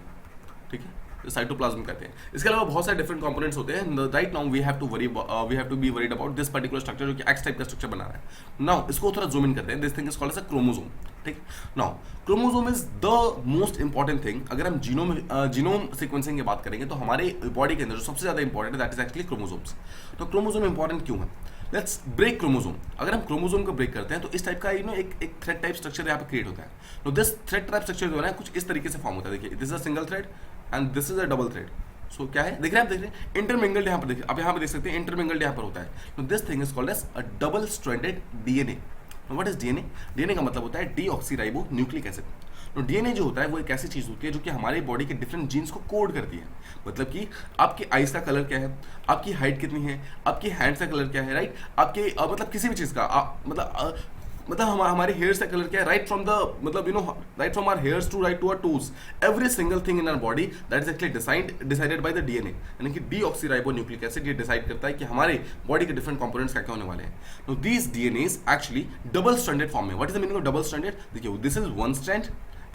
ठीक है, साइटोप्लाज्म कहते हैं. इसके अलावा बहुत सारे डिफरेंट कंपोनेंट्स होते हैं. Right now we have to be worried about this particular structure जो कि एक्स टाइप का स्ट्रक्चर बना रहा है. नाउ इसको थोड़ा जूम इन करते हैं. This thing is called as a chromosome. ठीक, now chromosome is the most important thing. अगर हम जीनोम सीक्वेंसिंग की बात करेंगे तो हमारे बॉडी के अंदर जो सबसे ज्यादा इंपॉर्टेंट है दैट इज एक्चुअली क्रोमोसोम्स. तो क्रोमोसोम इंपॉर्टेंट क्यों है? Let's break chromosome. अगर हम क्रोमोसोम को ब्रेक करते हैं तो इस टाइप का एक थ्रेड टाइप स्ट्रक्चर यहाँ पे क्रिएट होता है। तो दिस थ्रेड टाइप स्ट्रक्चर जो है कुछ इस तरीके से फॉर्म होता है। देखिए this is a single thread and this is a double thread. So क्या है, देख रहे हैं आप, देख रहे हैं इंटरमिंगल्ड यहाँ पर, देखिए आप यहाँ पे देख सकते हैं इंटरमिंगल्ड यहाँ पर होता है। तो this thing is called as a double stranded DNA. What is DNA? DNA का मतलब होता है डीऑक्सीराइबो न्यूक्लिक एसिड। तो डीएनए जो होता है वो एक ऐसी चीज होती है जो कि हमारी बॉडी के डिफरेंट जीन्स को कोड करती है। मतलब कि आपकी आइज का कलर क्या है, आपकी हाइट कितनी है, आपकी हैंड्स का कलर क्या है, राइट, आपके मतलब किसी भी चीज का मतलब हमारे हेयर्स का कलर क्या है, राइट फ्रॉम द मतलब right from our hairs to right to our toes, every single thing in our body that is actually decided by the DNA. यानी कि डीऑक्सीराइबो न्यूक्लिक एसिड ये डिसाइड करता है कि हमारे बॉडी के डिफरेंट कंपोनेंट्स क्या क्या होने वाले हैं। तो these DNAs actually double stranded form में। What is the meaning of double stranded? देखिए this is one strand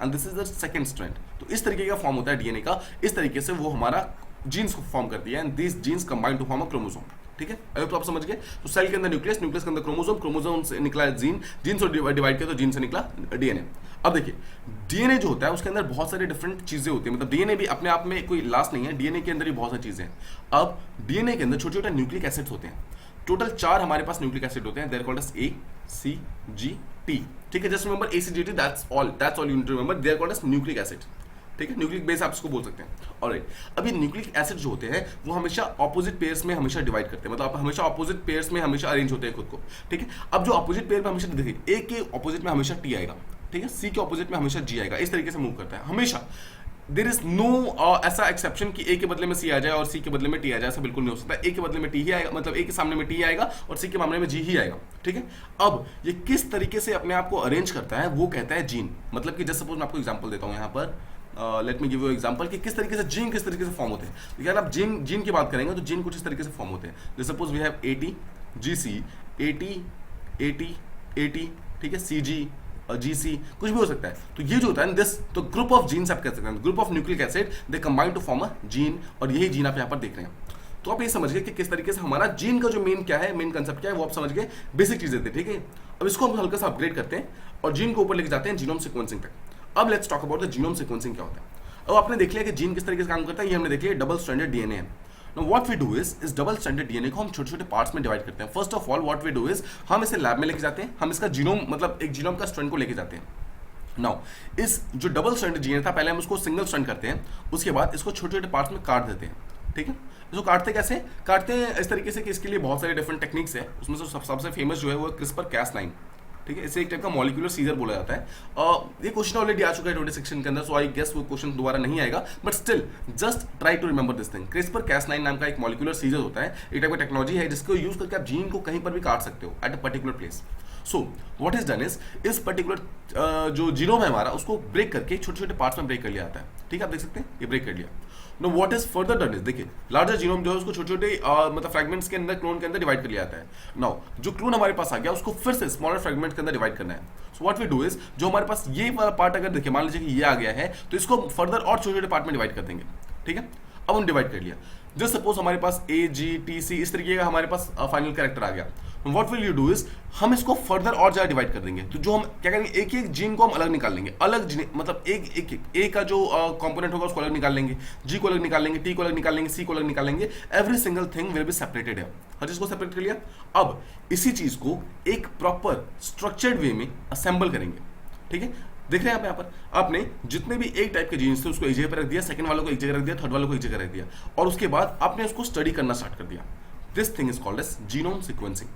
and this is the second strand. तो इस तरीके का फॉर्म होता है डीएनए का। इस तरीके से वो हमारा जीन्स को फॉर्म करती है and these genes combine to form a chromosome. ठीक है, अगर तो आप समझ गए। तो सेल के अंदर न्यूक्लियस, न्यूक्लियस के अंदर क्रोमोसोम, क्रोमोसोम से निकला जीन, जीन से डिवाइड किया तो जीन से निकला डीएनए। अब देखिए डीएनए जो होता है उसके अंदर बहुत सारी डिफरेंट चीजें होती है। मतलब डीएनए भी अपने आप में कोई लास्ट नहीं है, डीएनए के अंदर ही बहुत सारी चीजें हैं। अब डीएनए के अंदर छोटे छोटे न्यूक्लिक एसिड्स होते हैं। टोटल 4 हमारे पास न्यूक्लिक एसिड होते हैं। They're called as A C G T. ठीक है, just remember A C G T, that's all you need to remember. They're called as nucleic acid. ठीक है, न्यूक्लिक बेस आप इसको बोल सकते हैं। ऑलराइट, अभी न्यूक्लिक एसिड जो होते हैं वो हमेशा ऑपोजिट पेयर्स में हमेशा डिवाइड करते हैं। मतलब आप हमेशा ऑपोजिट पेयर्स में हमेशा अरेंज होते हैं खुद को। ठीक है, अब जो ऑपोजिट पेयर में हमेशा देखिए, ए के ऑपोजिट में हमेशा टी आएगा, ठीक है, सी के ऑपोजिट में हमेशा जी आएगा। इस तरीके से मूव करता है हमेशा। देयर इज नो ऐसा एक्सेप्शन कि ए के बदले में सी आ जाए और सी के बदले में टी आ जाए, ऐसा बिल्कुल नहीं हो सकता। ए के बदले में टी ही आएगा, मतलब ए के सामने में टी आएगा और सी के मामले में जी ही आएगा। ठीक है, अब ये किस तरीके से अपने आप को अरेंज करता है वो कहता है जीन। मतलब कि जैसे सपोज मैं आपको एग्जांपल देता हूँ यहाँ पर, let me give you example कि किस तरीके से जीन किस तरीके से फॉर्म होते हैं। देखिए अगर आप जीन की बात करेंगे तो जीन कुछ इस तरीके से फॉर्म होते हैं। जैसे suppose we have A T G C, A T, ठीक है, सीजी, जीसी, कुछ भी हो सकता है। तो ये जो होता है दिस, तो ग्रुप ऑफ जीन्स आप कह सकते हैं, group of nucleic acid they combine to form a gene, और यही जीन आप यहाँ पर देख रहे हैं। तो आप ये समझ गए कि किस तरीके से हमारा जीन का जो मेन क्या है, मेन कंसेप्ट क्या है, वो आप समझ गए, बेसिक चीजें थे। ठीक है, अब इसको हम हल्का सा अपग्रेड करते हैं और जीन को ऊपर लेके जाते हैं जीनोम सीक्वेंसिंग तक। अब let's talk about the genome sequencing क्या होता है। अब आपने देख लिया कि जीन किस तरीके से काम करता है, ये हमने देख लिया डबल स्ट्रैंडेड डीएनए है। Now what we do is इस डबल स्ट्रैंडेड डीएनए को हम छोटे छोटे पार्ट्स में डिवाइड करते हैं। First of all what we do is हम इसे लैब में लेके जाते हैं, हम इसका जीनोम मतलब एक जीनोम का स्ट्रैंड को लेके जाते हैं। नाउ इस जो डबल स्ट्रैंडेड डीएनए था पहले हम उसको सिंगल स्ट्रैंड करते हैं, उसके बाद इसको छोटे छोटे पार्ट्स में काट देते हैं। ठीक है, इसको काटते कैसे, काटते हैं इस तरीके से कि इसके लिए बहुत सारे डिफरेंट टेक्निक्स है। उसमें से सबसे फेमस जो है वो क्रिस्पर कैस9। ठीक है, इसे एक टाइप का मॉलिक्यूलर सीजर बोला जाता है। ये क्वेश्चन ऑलरेडी आ चुका है 26 सेक्शन के अंदर, सो आई गेस वो क्वेश्चन दोबारा नहीं आएगा, but still just try to remember this thing. CRISPR Cas nine नाम का एक मॉलिक्यूलर सीजर होता है, एक टाइप का टेक्नोलॉजी है जिसको यूज करके आप जीन को कहीं पर भी काट सकते हो at a particular place. So what is done is इस पर्टिकुलर जो जीनोम है हमारा उसको ब्रेक करके छोटे छोटे पार्ट्स में ब्रेक कर लिया जाता है। ठीक है, आप देख सकते हैं ये ब्रेक कर लिया। Know what is further done is, देखिए लार्जर जीनोम जो है उसको छोटे छोटे मतलब फ्रैगमेंट्स के अंदर, क्लोन के अंदर डिवाइड कर लिया जाता है। नाउ जो क्लोन हमारे पास आ गया उसको फिर से स्मॉलर फ्रैगमेंट्स के अंदर डिवाइड करना है। So what we do is जो हमारे पास ये वाला पार्ट अगर देखिए मान लीजिए कि ये आ गया है तो इसको फर्दर और छोटे छोटे पार्ट में डिवाइड कर देंगे। ठीक है, अब हम डिवाइड कर लिया। जस्ट सपोज हमारे पास ए जी टी सी इस तरीके का हमारे पास फाइनल कैरेक्टर आ गया। What will you do is हम इसको फर्दर और ज्यादा डिवाइड कर देंगे। तो जो हम क्या करेंगे, एक एक जीन को हम अलग निकाल लेंगे, अलग जीन मतलब एक ए का जो कंपोनेंट होगा उसको अलग निकाल लेंगे, जी को अलग निकाल लेंगे, टी को अलग निकाल लेंगे, सी को अलग निकाल लेंगे। Every single thing will be separated है, हर चीज को सेपरेट कर लिया। अब इसी चीज को एक प्रॉपर स्ट्रक्चर्ड वे में असेंबल करेंगे। ठीक है, देख रहे हैं आप यहाँ पर आपने जितने भी एक टाइप के जीन्स थे उसको एक जगह पर रख दिया, सेकंड वालों को एक जगह रख दिया, थर्ड वालों को एक जगह रख दिया, और उसके बाद आपने उसको स्टडी करना स्टार्ट कर दिया। This thing is called as genome sequencing.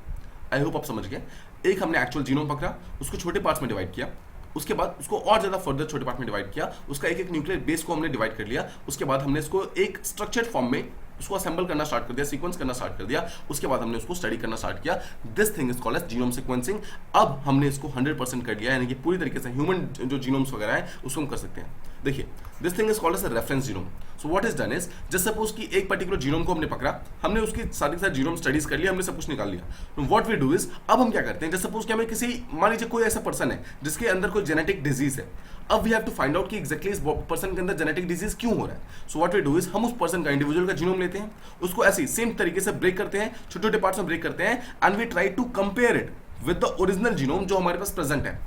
I hope आप समझ गए। एक हमने एक्चुअल जीनोम पकड़ा, उसको छोटे पार्ट्स में डिवाइड किया, उसके बाद उसको और ज्यादा फर्दर छोटे पार्ट में डिवाइड किया, उसका एक एक न्यूक्लियर बेस को हमने डिवाइड कर लिया, उसके बाद हमने इसको एक स्ट्रक्चर्ड फॉर्म में उसको असेंबल करना स्टार्ट कर दिया, सीक्वेंस करना स्टार्ट कर दिया, उसके बाद हमने उसको स्टडी करना स्टार्ट किया। This thing is called as genome sequencing. अब हमने इसको 100% कर लिया, यानी कि पूरी तरीके से ह्यूमन जो जीनोम्स वगैरह है उसको हम कर सकते हैं। देखिए this thing is called as a reference genome. So what is done is just suppose कि एक पर्टिकुलर जीनोम को हमने पकड़ा, हमने उसकी सारी सारी जीनोम स्टडीज कर लिया, हमने सब कुछ निकाल लिया। व्हाट वी डू इज अब हम क्या करते हैं, जस्ट सपोज कि हमें किसी, मान लीजिए कोई ऐसा पर्सन है जिसके अंदर कोई जेनेटिक डिजीज है। अब we have to find out कि एग्जैक्टली इस पर्सन के अंदर जेनेटिक डिजीज क्यों हो रहा है। So what we do is हम उस पर्सन का, इंडिविजुअल का जीनोम लेते हैं, उसको ऐसे सेम तरीके से ब्रेक करते हैं, छोटे छोटे पार्ट्स में ब्रेक करते हैं, and we try to compare it with the original genome जो हमारे पास प्रेजेंट है।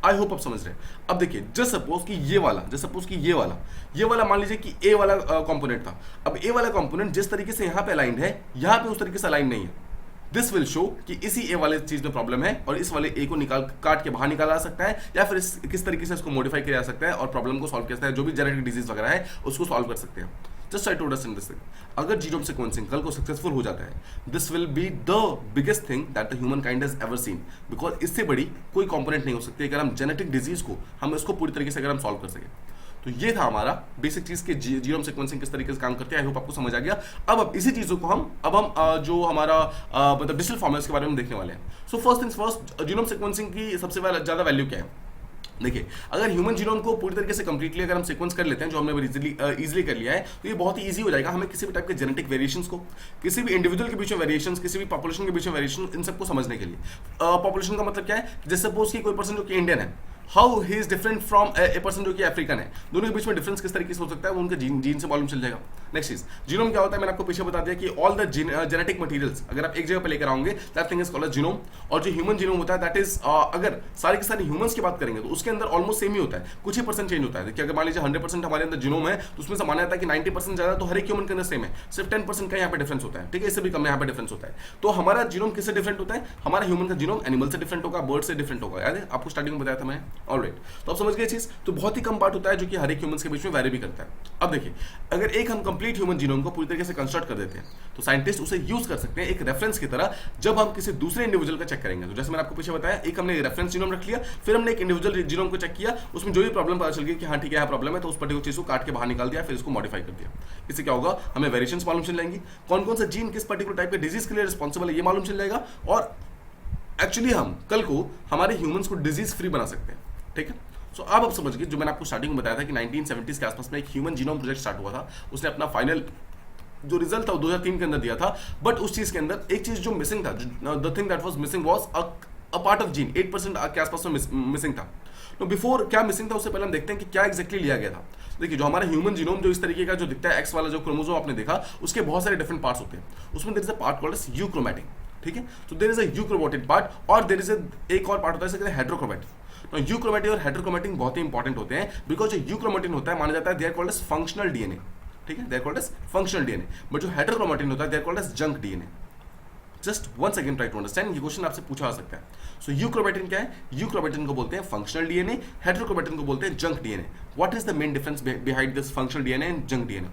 आई होप आप समझ रहे हैं। अब देखिए जस्ट सपोज कि ये वाला मान लीजिए कि ए वाला कंपोनेंट था। अब ए वाला कंपोनेंट जिस तरीके से यहाँ पे अलाइंड है, यहाँ पे उस तरीके से अलाइन नहीं है। दिस विल शो कि इसी ए वाले चीज में प्रॉब्लम है और इस वाले ए को काट के बाहर निकाला जा सकता है, या फिर किस तरीके से इसको मॉडिफाई किया जा सकता है और प्रॉब्लम को सॉल्व किया जा सकता है, जो भी जेनेटिक डिजीज वगैरह है उसको सॉल्व कर सकते हैं। Just try to understand this thing. अगर जीनोम सीक्वेंसिंग कल को सक्सेसफुल हो जाता है, this will be the biggest thing that the humankind has ever seen, because इससे बड़ी कोई कंपोनेंट नहीं हो सकती अगर हम जेनेटिक डिजीज को हम इसको पूरी तरीके से अगर हम सॉल्व कर सके। तो ये था हमारा बेसिक चीज के जीनोम सीक्वेंसिंग किस तरीके से काम करते हैं। आई होप आपको समझ आ गया। अब इसी चीजों को हम जो हमारा मतलब डिजिटल फॉर्मेट्स के बारे में देखने वाले हैं। So first things first, genome sequencing की सबसे ज्यादा वैल्यू क्या है? देखिए, अगर ह्यूमन जीनोम को पूरी तरीके से कंप्लीटली अगर हम सीक्वेंस कर लेते हैं, जो हमने इजीली कर लिया है, तो ये बहुत ही इजी हो जाएगा। हमें किसी भी टाइप के जेनेटिक वेरिएशंस को, किसी भी इंडिविजुअल के बीच में वेरिएशंस, किसी भी पॉपुलेशन के बीच में वेरिएशन, इन सबको समझने के लिए। पॉपुलेशन का मतलब क्या है? जैसे सपोज कि कोई पर्सन जो कि इंडियन है, how he is different from a person जो कि अफ्रीकन है, दोनों के बीच में डिफरेंस किस तरीके से हो सकता है, वो उनके जीन से मालूम चल जाएगा। नेक्स्ट चीज, जीनोम क्या होता है? मैंने आपको पीछे बता दिया कि ऑल द जेनेटिक मटेरियल्स अगर आप एक जगह पे लेकर आओगे, that thing is called genome. और जो ह्यूमन जीनोम होता है, दैट इज अगर सारे के सारे ह्यूमंस की बात करेंगे तो उसके अंदर ऑलमोस्ट सेम ही होता है, कुछ ही परसेंट चेंज होता है। देखिए, अगर मान लीजिए 100% हमारे अंदर जीनोम है, तो उसमें से माना जाता है कि 90% ज्यादा तो हर एक ह्यूमन के अंदर सेम है, सिर्फ 10% का यहाँ पे डिफरेंस होता है। ठीक है, इससे भी कम यहाँ पे डिफरेंस होता है। तो हमारा जीनोम किससे डिफरेंट होता है? हमारा ह्यूमन का जीनोम एनिमल से डिफरेंट होगा, बर्ड से डिफरेंट होगा। याद है आपको स्टार्टिंग में बताया था मैंने, ऑलराइट। तो आप समझ गए चीज। तो बहुत ही कम पार्ट होता है जो कि हर एक ह्यूमंस के बीच में वैरी भी करता है। अब देखिए, अगर एक हम कंप्लीट ह्यूमन जीनोम को पूरी तरीके से कंस्ट्रक्ट कर देते हैं, तो साइंटिस्ट उसे यूज कर सकते हैं एक रेफरेंस की तरह जब हम किसी दूसरे इंडिविजुअल का चेक करेंगे। तो जैसे मैंने आपको पीछे बताया, एक हमने रेफरेंस जीनोम रख लिया, फिर हमने एक इंडिविजुअल जीनोम को चेक किया, उसमें जो भी प्रॉब्लम पता चल गई कि हाँ ठीक है यहाँ प्रॉब्लम है, तो उस पर्टिकुलर चीज को काट के बाहर निकाल दिया, फिर इसको मॉडिफाई कर दिया। इससे क्या होगा? हमें वेरिएशंस मालूम चल जाएंगी, कौन कौन सा जीन किस पर्टिकुलर टाइप के डिजीज के लिए रिस्पॉन्सिबल है ये मालूम चल जाएगा, और एक्चुअली हम कल को हमारे ह्यूमंस को डिजीज फ्री बना सकते हैं। ठीक है, सो अब आप समझ गए, जो मैंने आपको स्टार्टिंग में बताया था कि 1970s के आसपास में एक ह्यूमन जीनोम प्रोजेक्ट स्टार्ट हुआ था, उसने अपना फाइनल जो रिजल्ट था वो 2003 के अंदर दिया था। बट उस चीज के अंदर एक चीज जो मिसिंग था, the thing that was missing was a part of gene, 8% के आसपास में मिसिंग था। तो बिफोर क्या मिसिंग था, उससे पहले हम देखते हैं कि क्या एक्जैक्टली लिया गया था। देखिए, जो हमारा ह्यूमन जीनोम जो इस तरीके का जो दिखता है, एक्स वाला जो क्रोमोसोम आपने देखा, उसके बहुत सारे डिफरेंट पार्ट्स होते हैं। उसमें there is a part called as euchromatin. ठीक है, तो there is a euchromatin part, और देयर इज एक और पार्ट होता है हेटेरोक्रोमैटिन। तो यूक्रोमैटिन और हेटेरोक्रोमैटिन बहुत ही इंपॉर्टेंट होते हैं, बिकॉज जो यूक्रोमैटिन होता है माना जाता है they are called as functional DNA. ठीक है, they are called as functional DNA. But जो हेटेरोक्रोमैटिन होता है they are called as junk DNA. Just one second, try to understand, ये क्वेश्चन आपसे पूछा जा सकता है। सो यूक्रोमैटिन क्या है? यूक्रोमैटिन को बोलते हैं फंक्शनल डीएनए, हेटेरोक्रोमैटिन को बोलते हैं junk DNA. What is the main difference behind this functional DNA and junk DNA?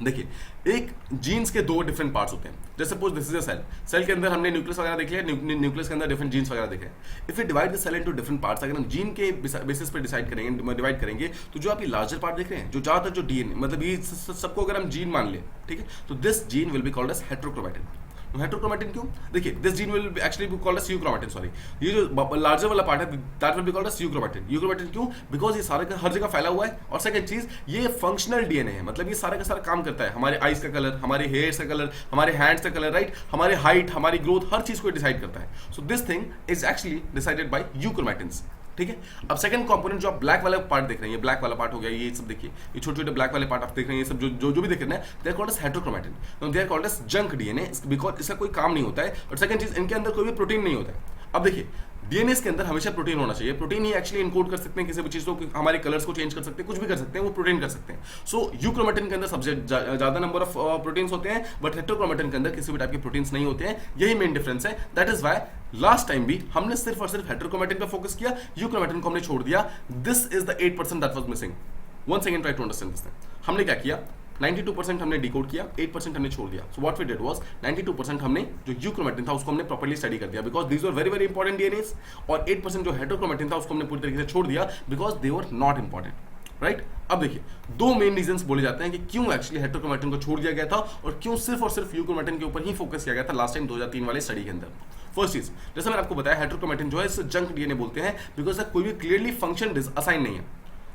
देखिए, एक जीन्स के दो डिफरेंट पार्ट्स होते हैं। जैसे suppose this is a cell, cell के अंदर हमने न्यूक्लियस वगैरह देख लिया, न्यूक्लियस के अंदर डिफरेंट जीन्स वगैरह देखे। If you divide the cell into different parts, अगर हम जीन के बेसिस पे डिवाइड करेंगे, तो जो आप ये लार्जर पार्ट देख रहे हैं, जो ज्यादातर जो डीएनए मतलब ये सबको अगर हम जीन मान ले, ठीक है, तो this gene will be called as heterochromatin. Heterochromatin क्यों? देखिए, this gene will actually be called as euchromatin, sorry, ये जो लार्जर वाला पार्ट है that will be called as euchromatin. Euchromatin क्यों? बिकॉज ये सारे हर जगह फैला हुआ है, और सेकंड चीज ये फंक्शनल डीएनए है, मतलब ये सारा का सारा काम करता है, हमारे आईज का कलर, हमारे हेयर्स का कलर, हमारे हैंड्स का कलर, राइट, हमारे हाइट, हमारी ग्रोथ, हर चीज को डिसाइड करता है। So this thing is actually decided by euchromatins. ठीक है, अब सेकंड कंपोनेंट जो आप ब्लैक वाला पार्ट देख रहे हैं, ये ब्लैक वाला पार्ट हो गया, ये सब देखिए, ये छोटे छोटे ब्लैक वाले पार्ट आप देख रहे हैं, ये सब जो भी देख रहे हैं, they are called as heterochromatin, they are called as junk DNA, because इसका कोई काम नहीं होता है। और सेकंड चीज, इनके अंदर कोई भी प्रोटीन नहीं होता है। अब देखिए, डीएनए के अंदर हमेशा प्रोटीन होना चाहिए, प्रोटीन ही एक्चुअली इनकोड कर सकते हैं किसी भी चीज को, हमारे कलर्स को चेंज कर सकते हैं, कुछ भी कर सकते हैं, वो प्रोटीन कर सकते हैं। सो यूक्रोमैटिन के अंदर सबसे ज्यादा नंबर ऑफ प्रोटीन्स होते हैं, बट हेटेरोक्रोमैटिन के अंदर किसी भी टाइप के प्रोटीन्स नहीं होते हैं। यही मेन डिफरेंस है। That is why last time भी हमने सिर्फ और सिर्फ हेटेरोक्रोमैटिन पे फोकस किया, यूक्रोमैटिन को हमने छोड़ दिया। This is the 8% that was missing. One second, try to understand this thing. हमने क्या किया? 92% हमने डिकोड किया, 8% हमने छोड़ दिया। So what we did was 92% हमने जो यूक्रोमैटिन था उसको हमने प्रॉपर्ली स्टडी कर दिया, because these were very very important DNS, और 8% जो हेटेरोक्रोमैटिन था उसको हमने पूरी तरीके से छोड़ दिया, because they were not important, right. अब देखिए, दो मेन रीजंस बोले जाते हैं कि क्यों एक्चुअली हेटेरोक्रोमैटिन को छोड़ दिया गया था, और क्यों सिर्फ और सिर्फ यूक्रोमैटिन के ऊपर ही फोकस किया गया था लास्ट टाइम 2003 वाले स्टडी के अंदर। फर्स्ट चीज, जैसे मैंने आपको बताया, हेटेरोक्रोमैटिन जो है इसे जंक डीएनए बोलते हैं, बिकॉज कोई भी क्लियरली फंक्शन असाइन नहीं है।